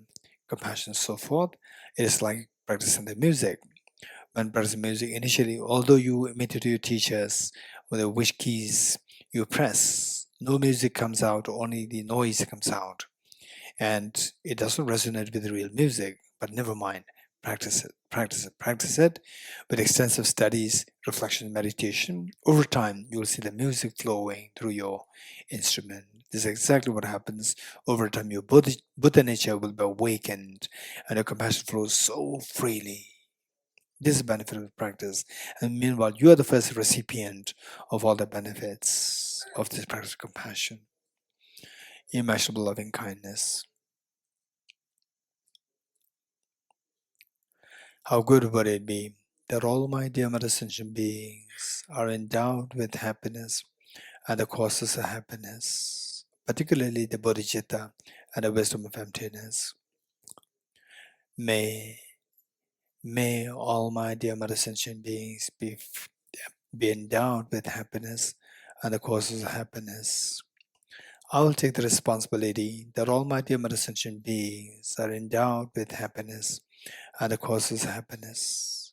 compassion, so forth. It is like practicing the music. When practicing music, initially, although you imitate your teachers, whether which keys you press, no music comes out, only the noise comes out. And it doesn't resonate with the real music, but never mind. Practice it, practice it, practice it. With extensive studies, reflection, meditation, over time, you'll see the music flowing through your instrument. This is exactly what happens over time. Your Buddha nature will be awakened and your compassion flows so freely. This is the benefit of practice. And meanwhile, you are the first recipient of all the benefits. of this practice of compassion, immeasurable loving kindness. How good would it be that all my dear mother sentient beings are endowed with happiness and the causes of happiness, particularly the Bodhicitta and the wisdom of emptiness. May all my dear mother sentient beings be endowed with happiness and the causes of happiness. I will take the responsibility that all my dear mother sentient beings are endowed with happiness and the causes of happiness.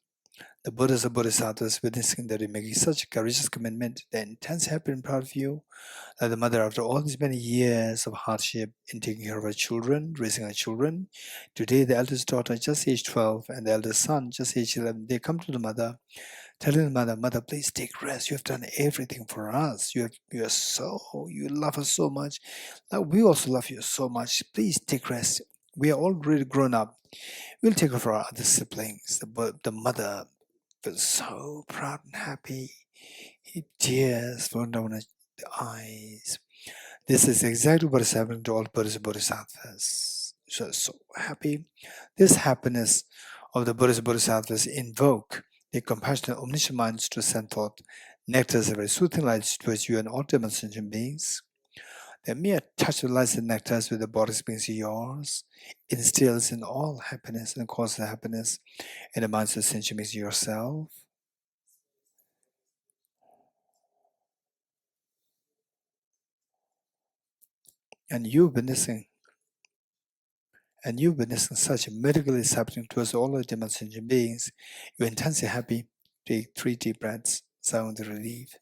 The Buddhas and Bodhisattvas witnessing that we making such a courageous commitment, the intense happy and proud of you, that the mother, after all these many years of hardship in taking care of her children, raising her children, today the eldest daughter, just age 12, and the eldest son, just age 11, they come to the mother, telling the mother, "Mother, please take rest. You have done everything for us. You love us so much. Now we also love you so much. Please take rest. We are already grown up. We'll take care of our other siblings." The mother was so proud and happy. Tears flowing down her eyes. This is exactly what is happening to all Buddhas and Bodhisattvas. So happy. This happiness of the Buddhas and Bodhisattvas invoke the compassionate omniscient minds to send forth nectars of very soothing lights towards you and all dimensional sentient beings. The mere touch of lights and nectars with the bodies beings yours instills in all happiness and causes happiness in the minds of sentient beings yourself. And you witnessing such a miracle is happening towards all the dimensional sentient beings. You're intensely happy. Take 3 deep breaths, sound the relief.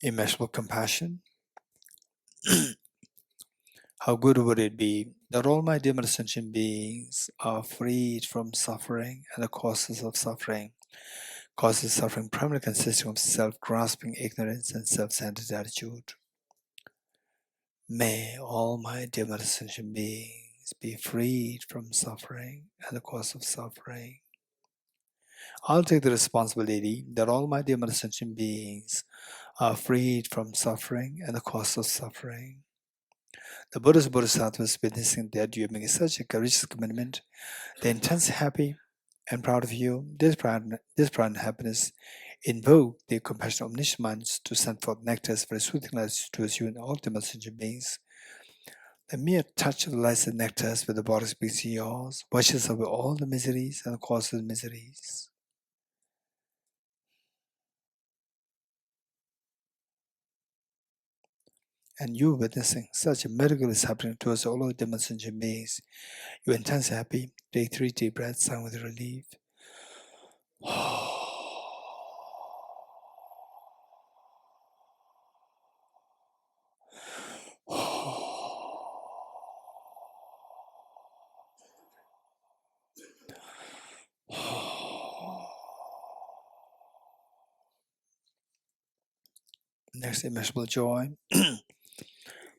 Immeasurable compassion. How good would it be that all my dear sentient beings are freed from suffering and the causes of suffering. Causes of suffering primarily consisting of self-grasping ignorance and self-centered attitude. May all my dear sentient beings be freed from suffering and the cause of suffering. I'll take the responsibility that all my dear sentient beings are freed from suffering and the cause of suffering. The Buddhas and Bodhisattvas witnessing that you are making such a courageous commitment, they're intensely happy and proud of you. This pride and happiness invoke the compassionate omniscient minds to send forth nectars for soothing lights towards you and all the sentient beings. The mere touch of the lights and nectars with the bodies beings yours washes away all the miseries and causes miseries. And you witnessing such a miracle is happening towards all of the sentient beings. You're intensely happy. Take 3 deep breaths, sound with relief. Next, immeasurable joy.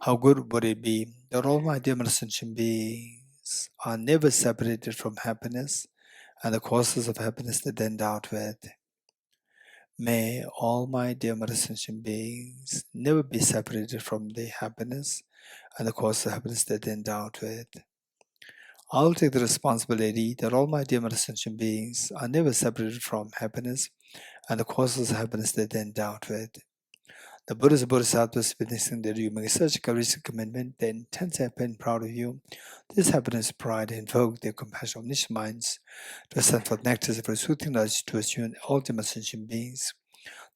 How good would it be that all my dear sentient beings are never separated from happiness and the causes of happiness that they're endowed with. May all my dear sentient beings never be separated from the happiness and the cause of happiness that they're endowed with. I'll take the responsibility that all my dear sentient beings are never separated from happiness and the causes of happiness that they're endowed with. The Buddhas and Bodhisattvas witnessing that you make such a courageous commitment, they're intense happy and proud of you. This happiness pride invoke their compassionate omniscient minds to send forth nectars of soothing lights towards you and all the sentient beings.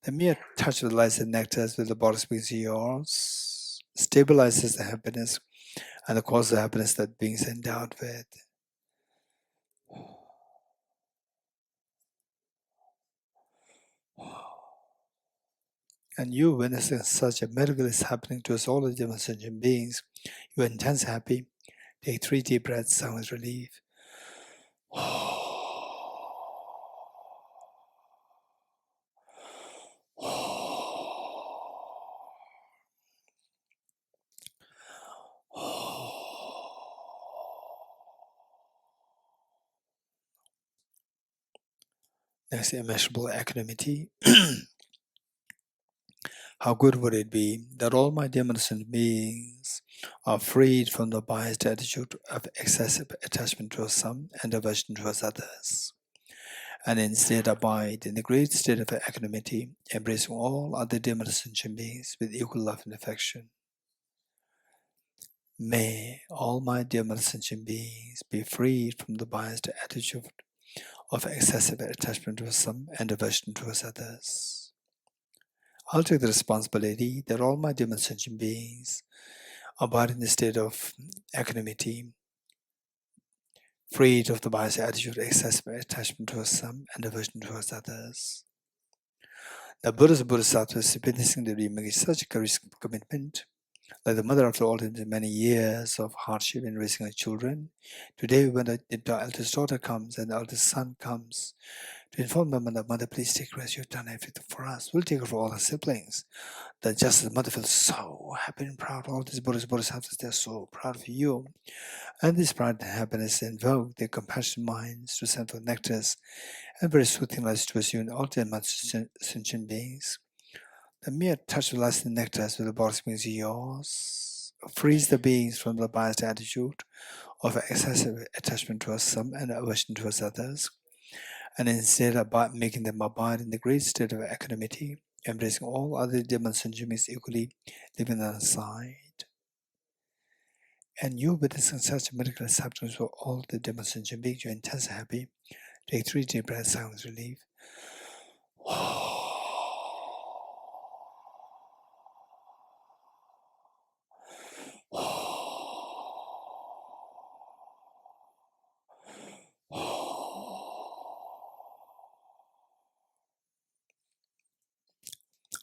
The mere touch of the lights and nectars with the bodies beings yours stabilizes the happiness and the cause of happiness that beings are endowed with. And you witnessing such a miracle is happening to us all the different sentient beings. You are intensely happy. Take 3 deep breaths, sound with relief. with immeasurable equanimity, how good would it be that all my dear innocent beings are freed from the biased attitude of excessive attachment towards some and aversion towards others, and instead abide in the great state of equanimity, embracing all other dear sentient beings with equal love and affection. May all my dear sentient beings be freed from the biased attitude of excessive attachment towards some and aversion towards others. I'll take the responsibility that all my dear sentient beings abide in the state of equanimity, freed of the biased attitude of excessive attachment towards some and aversion towards others. The Buddhas and Bodhisattvas witnessing the making such a courageous commitment, like the mother after all the many years of hardship in raising her children. Today, when the eldest daughter comes and the eldest son comes to inform the mother, please take rest, you've done everything for us. We'll take her for all her siblings. That just the mother feels so happy and proud. All these Buddhas, Bodhisattvas, they're so proud of you. And this pride and happiness invoke their compassionate minds to send forth nectars and very soothing lights towards you and all their sentient beings. The mere touch of lights and nectars with the body wings yours frees the beings from the biased attitude of excessive attachment towards some and aversion towards others, and instead making them abide in the great state of equanimity, embracing all other sentient beings equally, living on the side. And you witnessing such a miracle acceptance for all the sentient beings, you're intensely happy. Take 3 deep breaths, silence, relief.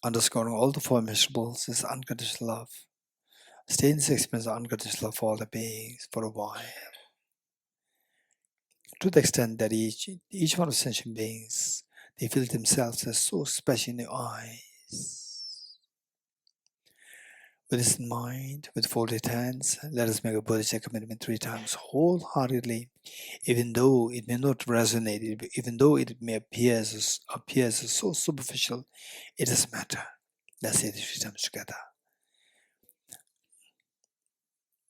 Underscoring all the four immeasurables is unconditional love. Stay in this experience of unconditional love for all the beings for a while. To the extent that each one of sentient beings, they feel themselves as so special in your eyes. With this in mind, with folded hands, let us make a Bodhichitta commitment 3 times wholeheartedly, even though it may not resonate, even though it may appear as so superficial, it doesn't matter. Let's say this 3 times together.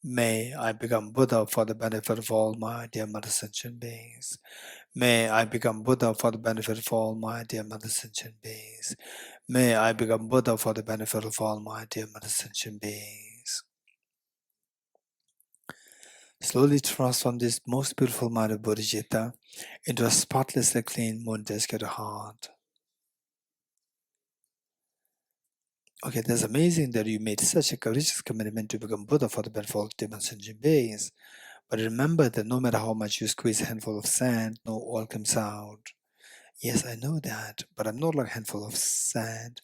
May I become Buddha for the benefit of all my dear mother sentient beings. May I become Buddha for the benefit of all my dear mother sentient beings. May I become Buddha for the benefit of all my dear mother sentient beings. Slowly transform this most beautiful mind of Bodhicitta into a spotlessly clean, moon-desiccated heart. Okay, that's amazing that you made such a courageous commitment to become Buddha for the benefit of all dear sentient beings. But remember that no matter how much you squeeze a handful of sand, no oil comes out. Yes, I know that, but I'm not like a handful of sand.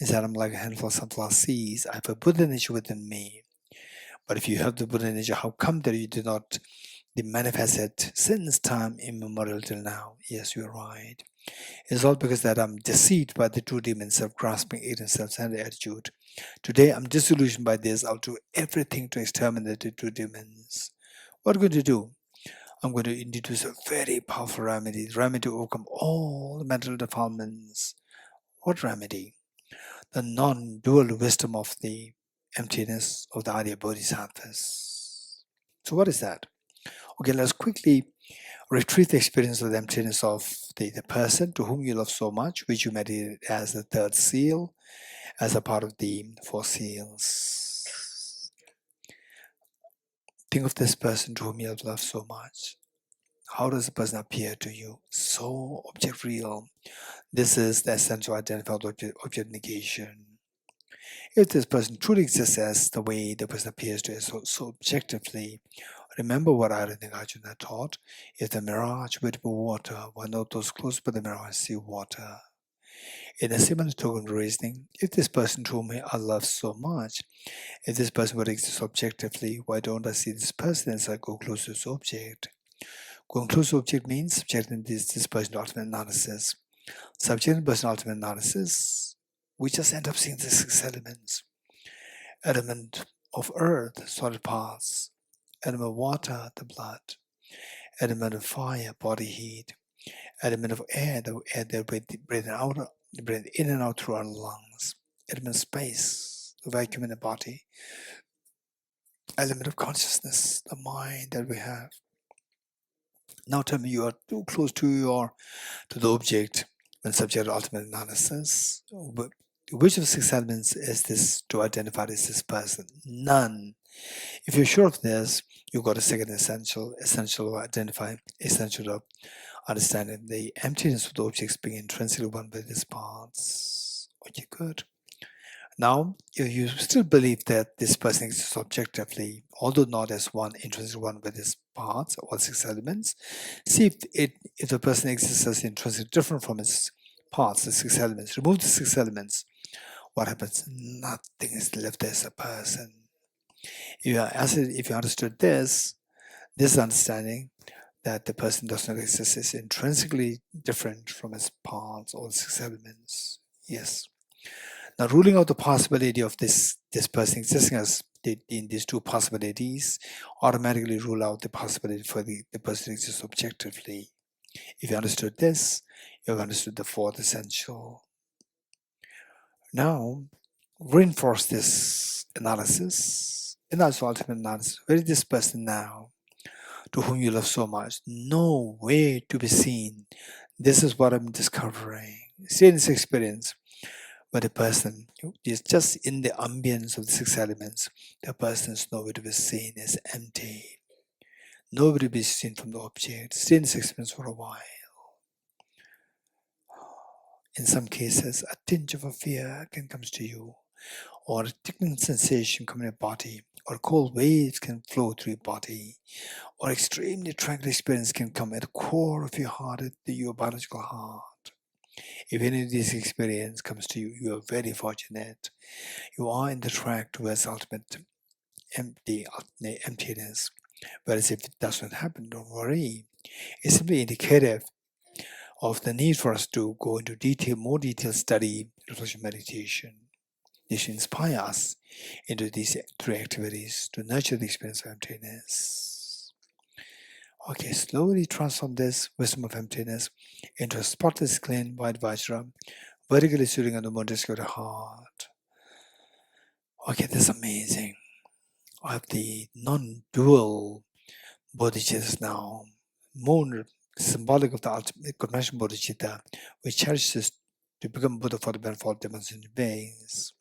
Instead, I'm like a handful of sunflower seeds. I have a Buddha nature within me. But if you have the Buddha nature, how come that you did not manifest it since time immemorial till now? Yes, you're right. It's all because that I'm deceived by the two demons of grasping, ignorance, self-centered attitude. Today, I'm disillusioned by this. I'll do everything to exterminate the two demons. What are you going to do? I'm going to introduce a very powerful remedy to overcome all the mental defilements. What remedy? The non-dual wisdom of the emptiness of the Arya Bodhisattvas. So what is that? Okay, let's quickly retrieve the experience of the emptiness of the person to whom you love so much, which you meditate as the 3rd seal, as a part of the 4 seals. Think of this person to whom you love so much. How does the person appear to you? So object real. This is the essential identified object negation. If this person truly exists as the way the person appears to us so objectively, remember what Arjuna taught. If the mirage were to be water, why not those close by the mirage see water? In a similar token reasoning, if this person to whom I love so much, if this person were to exist objectively, why don't I see this person as I go close to this object? Going close to object means subjecting this person to ultimate analysis. Subjecting person to ultimate analysis, we just end up seeing the 6 elements. Element of earth, solid parts. Element of water, the blood. Element of fire, body heat. element of air, the air that we breathe in and out through our lungs, element of space, the vacuum in the body, element of consciousness, the mind that we have. Now tell me, you are too close to the object when subject to ultimate analysis. Which of the 6 elements is this to identify as this person? None. If you're sure of this, you've got a second essential to identify, essential to understanding the emptiness of the objects being intrinsically one with its parts. Okay, good. Now, you still believe that this person exists objectively, although not as one intrinsically one with its parts, all 6 elements. See if the person exists as intrinsically different from its parts, the 6 elements. Remove the 6 elements. What happens? Nothing is left as a person. If you understood this understanding that the person does not exist is intrinsically different from its parts, all 6 elements. Yes. Now, ruling out the possibility of this person existing as in these 2 possibilities automatically rule out the possibility for the person to exist objectively. If you understood this, you've understood the 4th essential. Now, reinforce this analysis, and that's ultimate analysis. Where is this person now, to whom you love so much? Nowhere to be seen. This is what I'm discovering. See in this experience, where the person is just in the ambience of the 6 elements, the person is nowhere to be seen, is empty. Nowhere to be seen from the object. Stay in this experience for a while. In some cases, a tinge of a fear can come to you, or a tingling sensation come in your body, or cold waves can flow through your body, or extremely tranquil experience can come at the core of your heart, at your biological heart. If any of these experience comes to you, you are very fortunate. You are in the track towards ultimate emptiness. Whereas if it doesn't happen, don't worry. It's simply indicative of the need for us to go into more detailed study, reflection, meditation. This should inspire us into these 3 activities to nurture the experience of emptiness. Okay, slowly transform this wisdom of emptiness into a spotless, clean, white Vajra, vertically sitting on the Montesquieu heart. Okay, this is amazing. I have the non-dual Bodhicittas now, more symbolic of the ultimate conventional Bodhicitta, which cherishes to become Buddha for the benefit of demons and beings.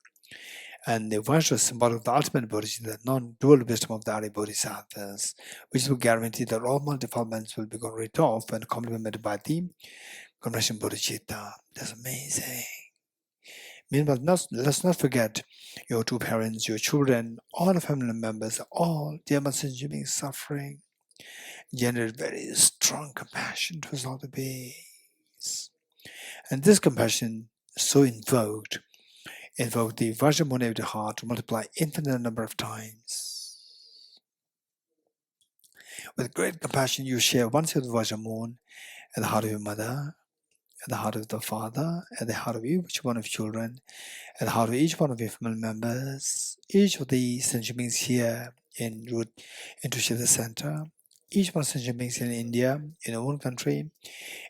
And the Vajra is symbolic of the ultimate Bodhicitta, the non-dual wisdom of the Arya Bodhisattvas, which will guarantee that all defilements will be got rid of and complemented by the conventional Bodhicitta. That's amazing. Meanwhile, let's not forget your 2 parents, your children, all the family members, all demons and beings suffering. Generate very strong compassion towards all the beings. And this compassion, so invoked the Vajramuni of the heart to multiply infinite number of times. With great compassion, you share one set of Vajramuni at the heart of your mother, at the heart of the father, at the heart of each one of children, at the heart of each one of your family members, each of the sentient beings here in Tushita Center, each one of sentient beings in India, in our own country,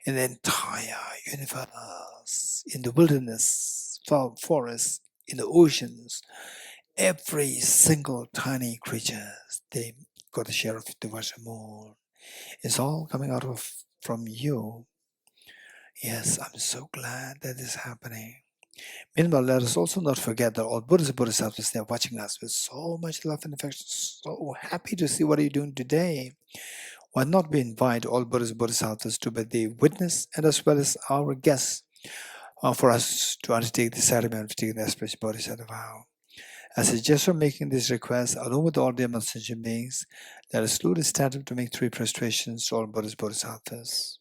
in the entire universe, in the wilderness, forests, in the oceans, every single tiny creature, they got a share of the Vajramuni. It's all coming out from you. Yes, I'm so glad that is happening. Meanwhile, let us also not forget that all Buddhas and Bodhisattvas, they're watching us with so much love and affection, so happy to see what you're doing today. Why not we invite all Buddhas and Bodhisattvas to be the witness and as well as our guests for us to undertake the ceremony of taking the aspiration Bodhisattva vow. As a gesture making this request, along with all the sentient beings, let us slowly stand up to make 3 prostrations to all Buddhas and Bodhisattvas.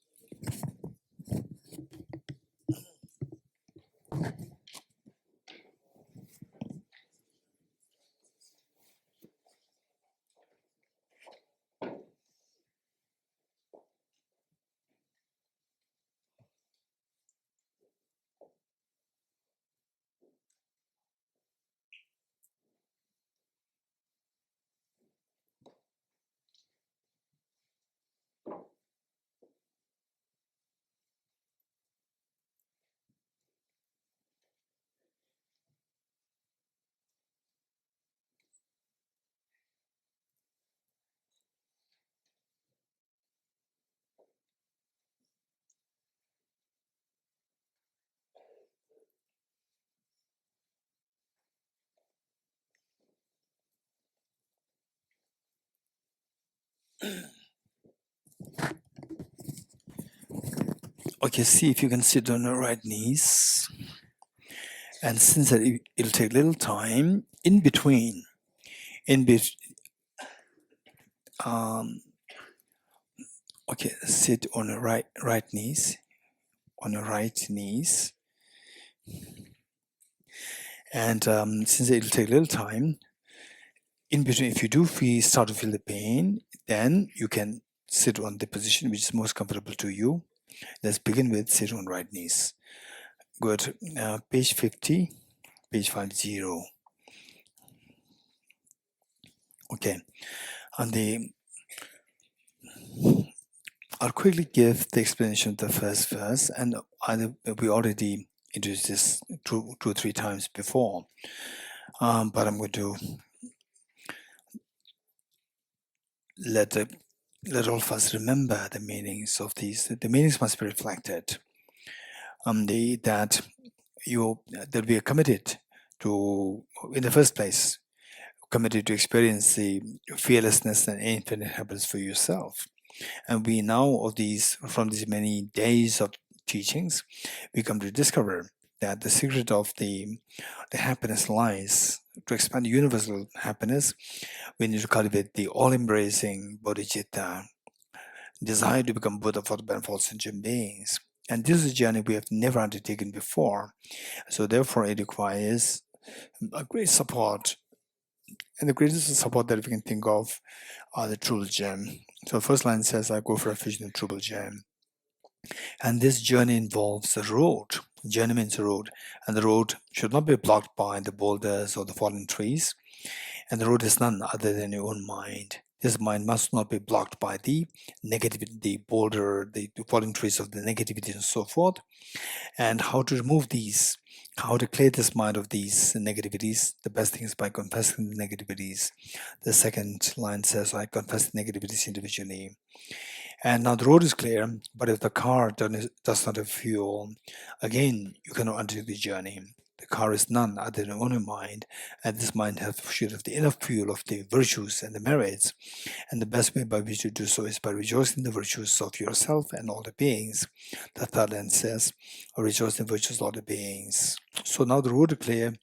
Okay, see if you can sit on your right knees. And since it'll take a little time, in between, okay, sit on your right knees, on your right knees. And since it'll take a little time, in between, if you do start to feel the pain, then you can sit on the position which is most comfortable to you. Let's begin with sit on right knees. Good. Page 50, page 50. Okay. I'll quickly give the explanation of the first verse, and we already introduced this two or three times before, but I'm going to let all of us remember the meanings of these. The meanings must be reflected. That we are committed to, in the first place, committed to experience the fearlessness and infinite happiness for yourself. And we now, from these many days of teachings, we come to discover that the secret of the happiness lies to expand universal happiness. We need to cultivate the all-embracing bodhicitta, desire to become Buddha for the benefit of all sentient beings. And this is a journey we have never undertaken before. So therefore, it requires a great support. And the greatest support that we can think of are the True Gem. So first line says, I go for refuge in the True Gem. And this journey involves a road. Journey means a road. And the road should not be blocked by the boulders or the fallen trees. And the road is none other than your own mind. This mind must not be blocked by the negativity, the boulder, the fallen trees of the negativity and so forth. And how to remove these, how to clear this mind of these negativities. The best thing is by confessing the negativities. The second line says, I confess the negativities individually. And now the road is clear, but if the car does not have fuel, again, you cannot undertake the journey. The car is none other than only mind, and this mind should have the enough fuel of the virtues and the merits. And the best way by which to do so is by rejoicing in the virtues of yourself and all the beings. The third line says, rejoice in the virtues of all the beings. So now the road is clear,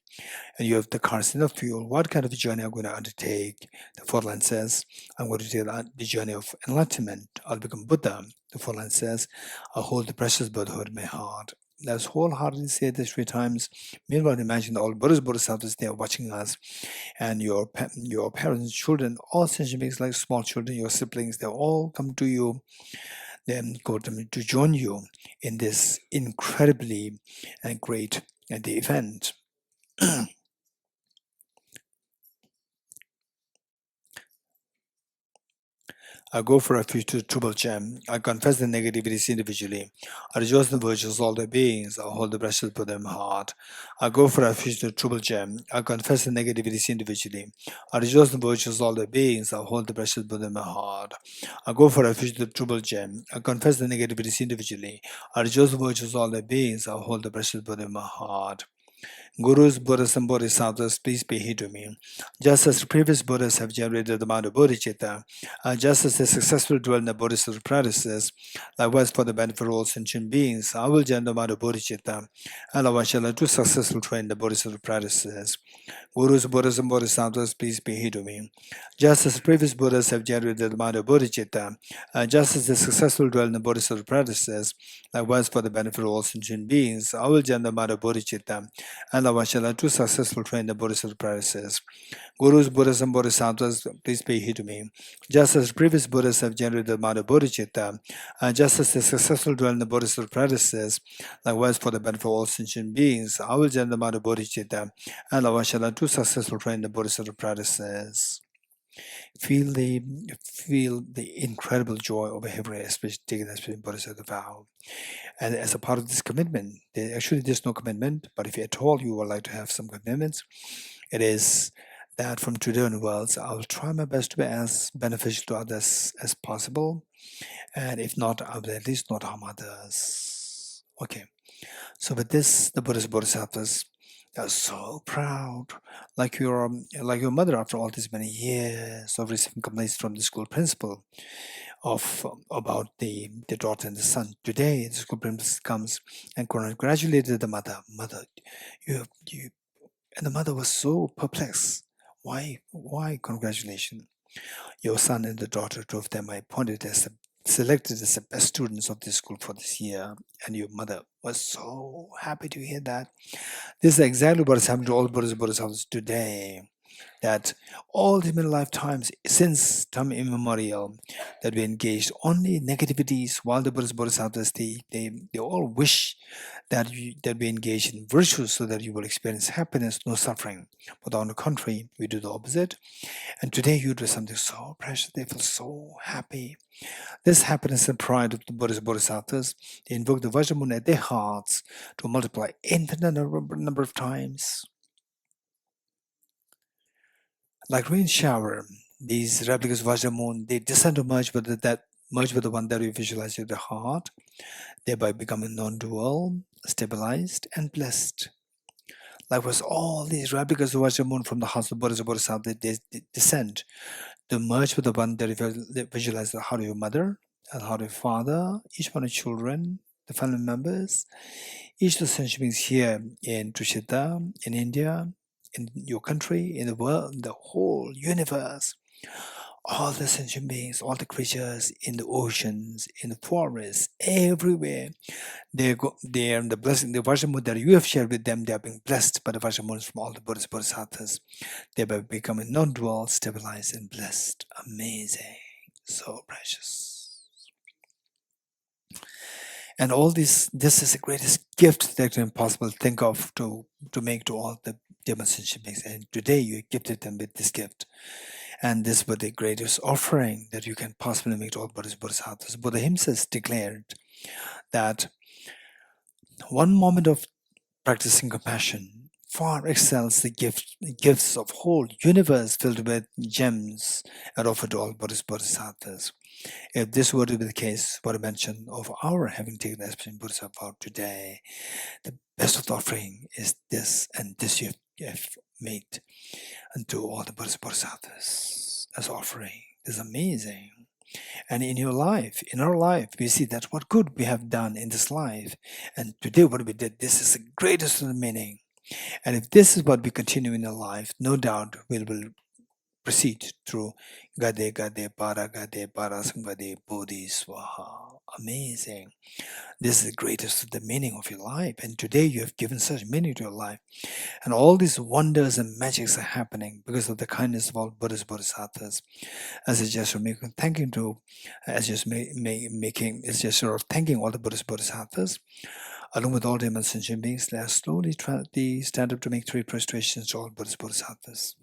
and you have the car's enough fuel. What kind of a journey I'm going to undertake? The fourth line says, I'm going to take the journey of enlightenment. I'll become Buddha. The fourth line says, I'll hold the precious Buddhahood in my heart. Let's wholeheartedly say this 3 times. Meanwhile, imagine all Buddhas, Bodhisattvas, they are watching us, and your parents, children, all sentient beings like small children, your siblings, they all come to you, then go to join you in this incredibly great the event. I go for refuge to the Triple Gem. I confess the negativities individually. I rejoice in the virtues of all the beings. I hold the precious Buddha in my heart. I go for refuge to the Triple Gem. I confess the negativities individually. I rejoice in the virtues of all the beings. I hold the precious Buddha in my heart. I go for refuge to the Triple Gem. I confess the negativities individually. I rejoice in the virtues of all the beings. I hold the precious Buddha in my heart. Gurus, Buddhas, and Bodhisattvas, please be here to me. Just as previous Buddhas have generated the mind of Bodhicitta, just as they successfully dwell in the Bodhisattva practices, likewise for the benefit of all sentient beings, I will generate the mind of Bodhicitta, and likewise shall I do successful train in the Bodhisattva practices. Gurus, Buddhas, and Bodhisattvas, please be here to me. Just as previous Buddhas have generated the mind of Bodhicitta, just as they successfully dwell in the Bodhisattva practices, likewise for the benefit of all sentient beings, I will generate the mind of Bodhicitta, and Avachala to successful train the Bodhisattva practices. Gurus, Buddhas, and Bodhisattvas, please pay heed to me. Just as previous Buddhas have generated the mind of Bodhicitta, just as they successfully dwell in the Bodhisattva practices, likewise for the benefit of all sentient beings, I will generate the mind of Bodhicitta, and Avachala to successful train the Bodhisattva practices. Feel the incredible joy over every especially taking especially Bodhisattva vow. And as a part of this commitment, there's no commitment, but if at all you would like to have some commitments, it is that from today onwards, I'll try my best to be as beneficial to others as possible. And if not, I will at least not harm others. Okay. So with this, the Buddhas Bodhisattvas, You're so proud, like your mother after all these many years of receiving complaints from the school principal of about the daughter and the son. Today, the school principal comes and congratulated the mother. Mother, you, and the mother was so perplexed. Why congratulations? Your son and the daughter, two of them, I appointed as selected as the best students of this school for this year, and your mother was so happy to hear that. This is exactly what is happening to all Buddhas and Bodhisattvas today. That all the many lifetimes since time immemorial, that we engaged only negativities, while the Buddhas and Bodhisattvas they all wish that we engage in virtues so that you will experience happiness, no suffering. But on the contrary, we do the opposite. And today you do something so precious, they feel so happy. This happiness and pride of the Buddhas and Bodhisattvas, they invoke the Vajramuni at their hearts to multiply infinite number of times. Like rain shower, these replicas of Vajramoon, they descend to merge with the one that you visualize in the heart, thereby becoming non-dual, stabilized, and blessed. Likewise, all these replicas of Vajramoon from the hearts of Buddhas and Bodhisattvas, they descend to merge with the one that you visualize the heart of your mother, and the heart of your father, each one of your children, the family members, each of the sentient beings here in Tushita, in India, in your country, in the world, the whole universe, all the sentient beings, all the creatures in the oceans, in the forests, everywhere. They are the blessing, the Vajramoon that you have shared with them, they are being blessed by the Vajramoons from all the Buddhas, Bodhisattvas, thereby becoming non-dual, stabilized, and blessed. Amazing. So precious. And all this is the greatest gift that can possible think of to make to all the demon sentient beings. And today you gifted them with this gift. And this was the greatest offering that you can possibly make to all Buddhas, Bodhisattvas. Buddha himself declared that one moment of practicing compassion far excels the gifts of whole universe filled with gems and offered to all Buddhas, Bodhisattvas. If this were to be the case, what I mentioned of our having taken the aspiration Bodhisattva vow today, the best of the offering is this, and this you have made unto all the Buddhas, Bodhisattvas as offering. This is amazing. And in your life, in our life, we see that what good we have done in this life. And today what we did, this is the greatest of the meaning. And if this is what we continue in our life, no doubt we will proceed through Gade Gade Para Samgade Bodhi Swaha. Amazing. This is the greatest of the meaning of your life. And today you have given such meaning to your life. And all these wonders and magics are happening because of the kindness of all Buddhas, Bodhisattvas. As a gesture of thanking to, as just making, it's just sort of thanking all the Buddhas, Bodhisattvas, along with all demon sentient beings. Let us slowly stand up to make 3 prostrations to all Buddhas, Bodhisattvas.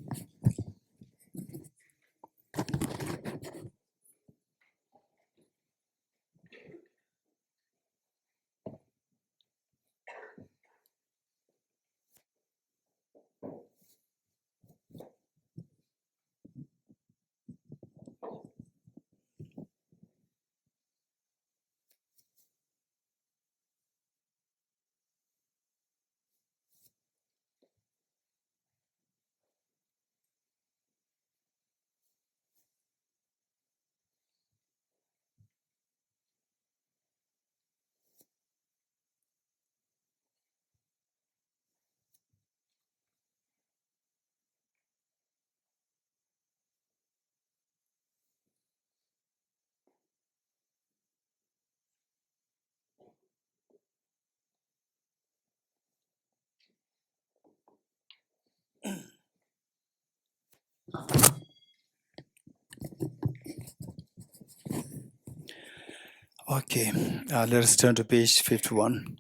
Okay, let us turn to page 51.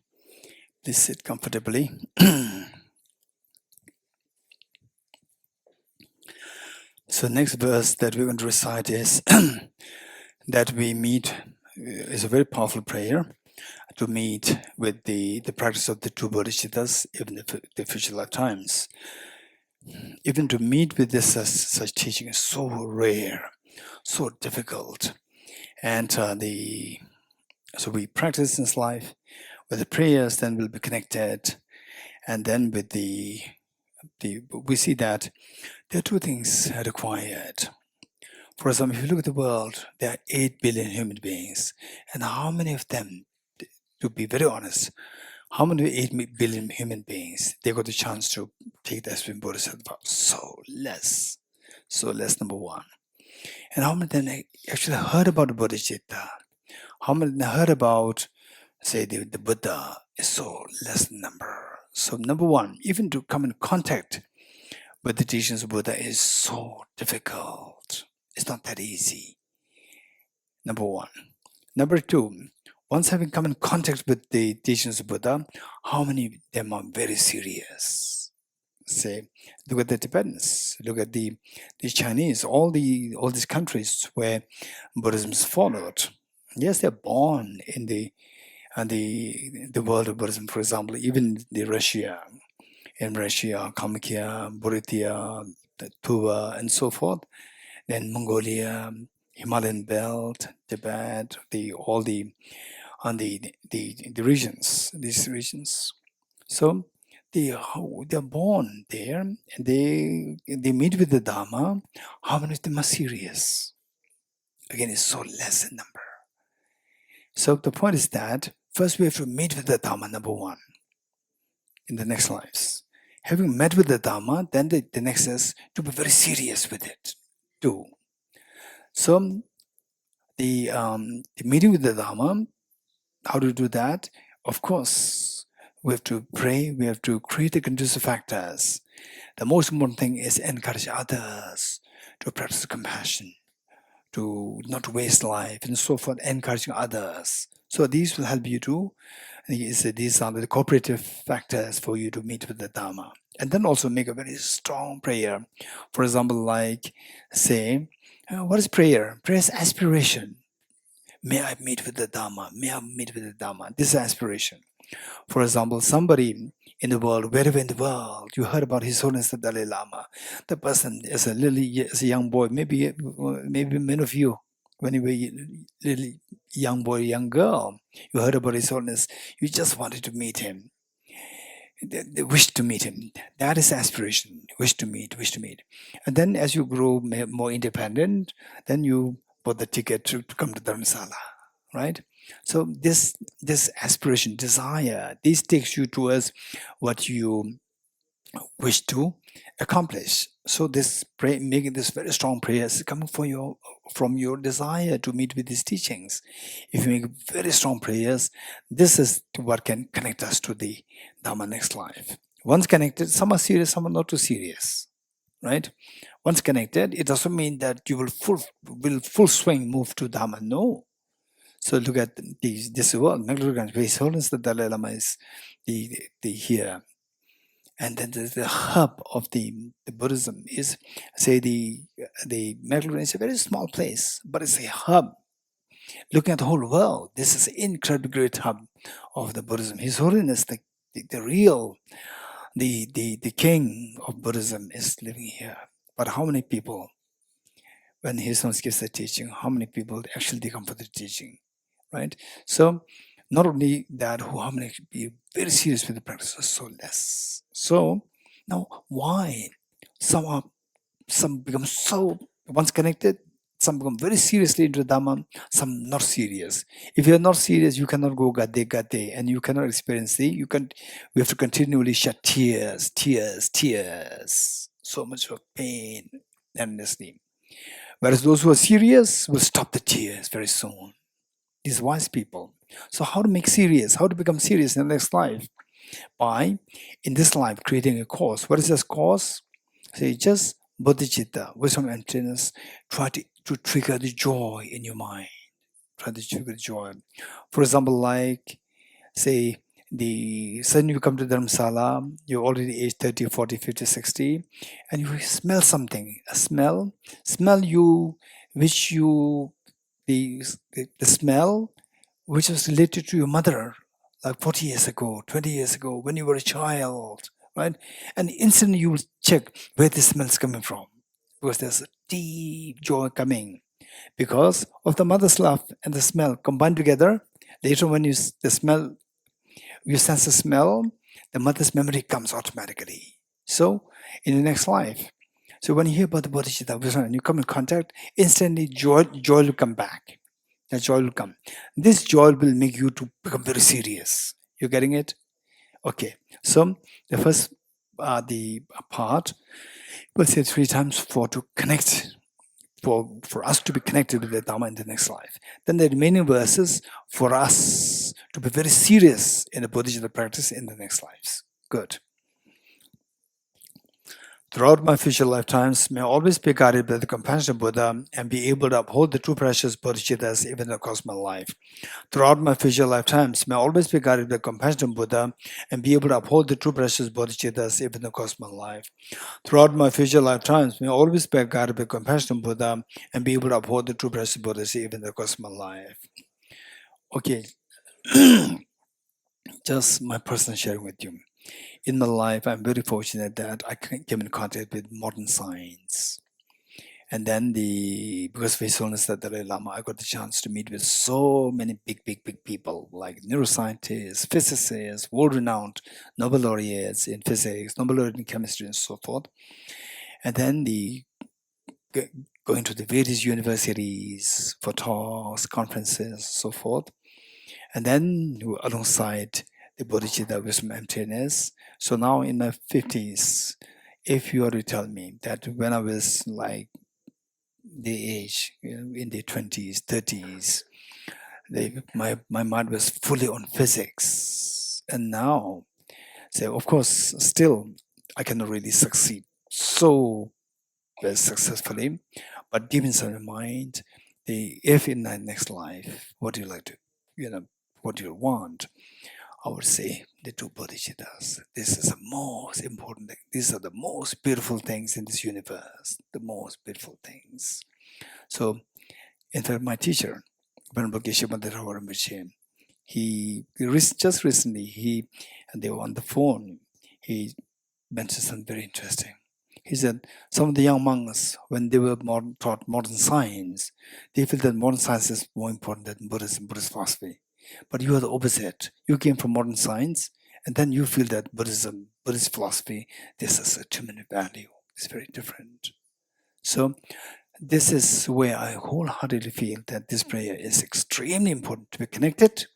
Please sit comfortably. So next verse that we're going to recite is that we meet, is a very powerful prayer to meet with the practice of the 2 bodhicittas, even if the future lifetimes. Even to meet with this such teaching is so rare, so difficult. And so we practice in this life with the prayers, then we'll be connected. And then with we see that there are two things required. For example, if you look at the world, there are 8 billion human beings. And how many of them, to be very honest, how many 8 billion human beings, they got the chance to take the Esteemed Bodhisattva? So less, number one. And how many then actually heard about the Bodhicitta? How many then heard about, say, the Buddha? Is so less number. So number one, even to come in contact with the teachings of Buddha is so difficult. It's not that easy. Number one. Number two, once having come in contact with the teachings of Buddha, how many of them are very serious? Say, look at the Tibetans, look at the Chinese, all these countries where Buddhism is followed. Yes, they're born in the world of Buddhism. For example, even in Russia, Kalmykia, Buryatia, Tuva, and so forth. Then Mongolia, Himalayan belt, Tibet, all the regions, these regions. So they're born there, and they meet with the Dharma. How many of them are serious? Again, it's so less in number. So the point is that first we have to meet with the Dharma, number one, in the next lives. Having met with the Dharma, then the next is to be very serious with it, too. So the meeting with the Dharma, how to do that? Of course, we have to pray, we have to create the conducive factors. The most important thing is encourage others to practice compassion, to not waste life, and so forth, encouraging others. So these will help you to, these are the cooperative factors for you to meet with the Dharma. And then also make a very strong prayer. For example, like say, what is prayer? Prayer is aspiration. May I meet with the Dharma. May I meet with the Dharma. This is aspiration. For example, somebody in the world, wherever in the world, you heard about His Holiness the Dalai Lama. The person is a young boy, maybe many of you, when you were a little young boy, young girl, you heard about His Holiness, you just wanted to meet him. The wish to meet him. That is aspiration. Wish to meet. And then as you grow more independent, then you bought the ticket to come to Dharamsala, right? So this aspiration, desire, this takes you towards what you wish to accomplish. So this making this very strong prayer is coming from your desire to meet with these teachings. If you make very strong prayers, this is what can connect us to the Dharma next life. Once connected, some are serious, some are not too serious, right? Once connected, it doesn't mean that you will full swing move to Dharma. No. So look at this world. His Holiness the Dalai Lama is the here. And then the hub of the Buddhism is, say, the Meghalaya is a very small place, but it's a hub. Looking at the whole world, this is an incredibly great hub of the Buddhism. His Holiness, the real, the king of Buddhism is living here. But how many people, when His Holiness gives the teaching, how many people actually come for the teaching, right? So not only that, how many be very serious with the practice is so less. So now why? Some become so once connected, some become very seriously into Dhamma, some not serious. If you're not serious, you cannot go gade, and you cannot experience we have to continually shed tears. So much of pain endlessly. Whereas those who are serious will stop the tears very soon. These wise people. So how to make serious? How to become serious in the next life? By, in this life, creating a cause. What is this cause? Say, just Bodhicitta, wisdom and emptiness, try to trigger the joy in your mind. Try to trigger the joy. For example, like, say, suddenly you come to Dharamsala, you're already aged 30, 40, 50, 60, and you smell something. A smell the smell which was related to your mother, like 40 years ago, 20 years ago, when you were a child, right? And instantly you will check where the smell is coming from, because there's a deep joy coming because of the mother's love and the smell combined together. Later, when you sense the smell, the mother's memory comes automatically. So, in the next life, so when you hear about the Bodhicitta wisdom and you come in contact, instantly joy will come back. That joy will come. This joy will make you to become very serious. You getting it? Okay. So the first the part we'll say 3 times for to connect for us to be connected with the Dharma in the next life. Then the remaining verses for us to be very serious in the Bodhicitta practice in the next lives. Good. Throughout my future lifetimes, may I always be guided by the compassionate Buddha and be able to uphold the true precious Bodhicittas even across my life. Throughout my future lifetimes, may I always be guided by the compassionate Buddha and be able to uphold the true precious Bodhicittas even across my life. Throughout my future lifetimes, may I always be guided by the compassionate Buddha and be able to uphold the true precious Bodhicittas even across my life. Okay, just my personal sharing with you. In my life, I'm very fortunate that I came in contact with modern science. And then because of His Holiness the Dalai Lama, I got the chance to meet with so many big people like neuroscientists, physicists, world-renowned Nobel laureates in physics, Nobel laureate in chemistry, and so forth. And then going to the various universities for talks, conferences, so forth. And then alongside the Bodhicitta wisdom emptiness. So now in my 50s, if you were to tell me that when I was like the age, in the 20s, 30s, my mind was fully on physics. And now, so of course, still, I cannot really succeed so very successfully. But deep inside my mind, if in my next life, what do you like to, what do you want? I would say the two bodhicittas. This is the most important thing. These are the most beautiful things in this universe. The most beautiful things. So, in fact, my teacher, Venerable Geshe Dorji, just recently, and they were on the phone, he mentioned something very interesting. He said some of the young monks, when they were taught modern science, they feel that modern science is more important than Buddhism, Buddhist philosophy. But you are the opposite. You came from modern science, and then you feel that Buddhism, Buddhist philosophy, this is a tremendous value. It's very different. So this is where I wholeheartedly feel that this prayer is extremely important to be connected.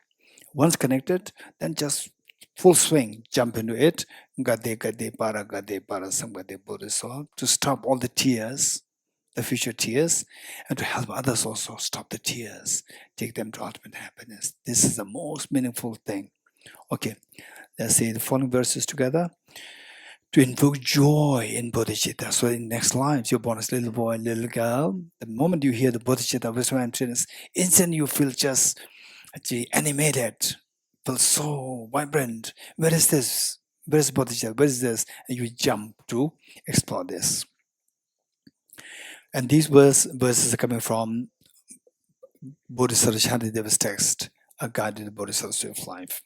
Once connected, then just full swing, jump into it. Gade para samgade bodhisattva, to stop all the tears, the future tears, and to help others also stop the tears, take them to ultimate happiness. This is the most meaningful thing. Okay, let's say the following verses together. To invoke joy in bodhicitta. So in next lives, you're born as little boy, little girl. The moment you hear the bodhicitta wisdom and emptiness, instantly you feel just animated, feel so vibrant. Where is this? Where is bodhicitta? Where is this? And you jump to explore this. And these verses are coming from Bodhisattva Shantideva's text, A Guide to the Bodhisattva of Life.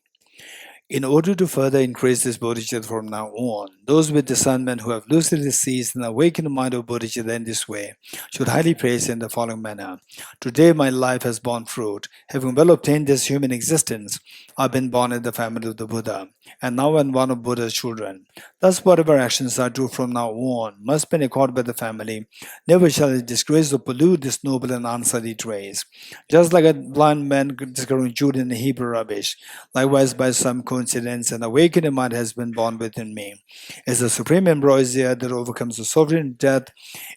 In order to further increase this bodhicitta from now on, those with discernment who have lucidly seized and awakened the mind of bodhicitta in this way should highly praise in the following manner. Today my life has borne fruit. Having well obtained this human existence, I've been born in the family of the Buddha, and now am one of Buddha's children. Thus whatever actions I do from now on must be in accord with the family. Never shall it disgrace or pollute this noble and unsullied race. Just like a blind man discovering Jude in the Hebrew rubbish, likewise by some coincidence, an awakening mind has been born within me. It is the supreme ambrosia that overcomes the sovereign death.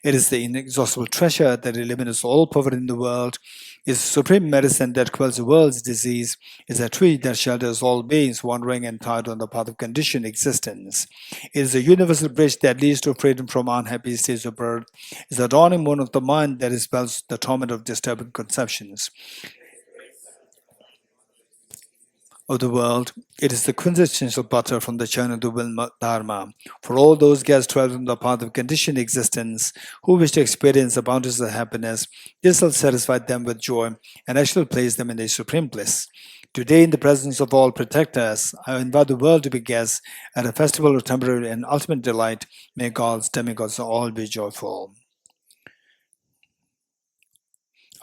It is the inexhaustible treasure that eliminates all poverty in the world. It is the supreme medicine that quells the world's disease. It is a tree that shelters all beings wandering and tied on the path of conditioned existence. It is a universal bridge that leads to freedom from unhappy states of birth. It is the dawning moon of the mind that dispels the torment of disturbing conceptions of the world. It is the quintessential butter from the churn of the will dharma. For all those guests traveling on the path of conditioned existence who wish to experience the bounties of happiness, this will satisfy them with joy and actually place them in a supreme bliss. Today, in the presence of all protectors, I invite the world to be guests at a festival of temporary and ultimate delight. May gods, demigods all be joyful.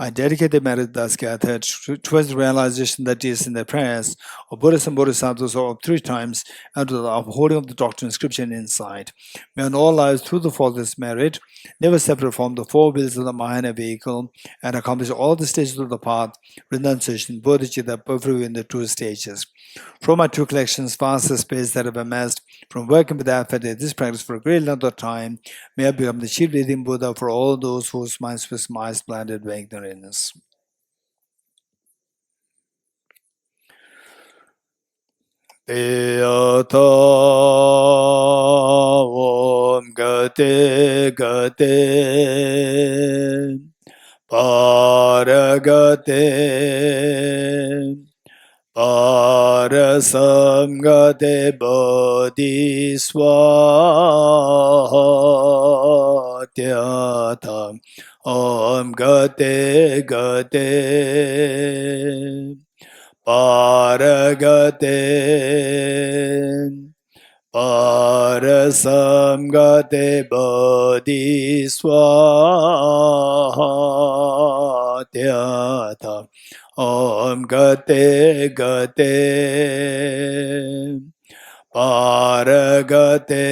I dedicate the merit thus gathered towards the realization that is in the prayers of Buddhas and Bodhisattvas or 3 times and to the upholding of the doctrine, scripture, and insight. May in all lives, through the faultless merit, never separate from the 4 wheels of the mind and vehicle, and accomplish all the stages of the path, renunciation, bodhicitta, perfectly in the 2 stages. From my 2 collections, vast the space that I've amassed from working with the effort in this practice for a great length of time, may I become the chief leading Buddha for all those whose minds were smiled blinded by ignorance. Deyata Om Gate Gate Paragate Parasamgate Bodhiswatyata Om Gate Gate Paragate Parasamgate Bodhiswatyata Om Gate Gate Paragate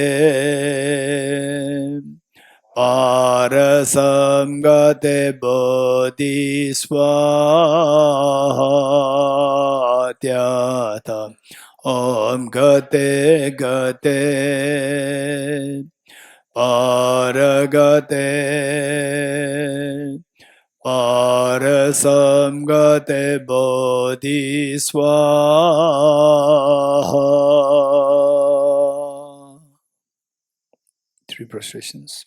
Parasamgate Bodhiswatyata Om Gate Gate Paragate Parasamgate Bodhiswaha. 3 prostrations.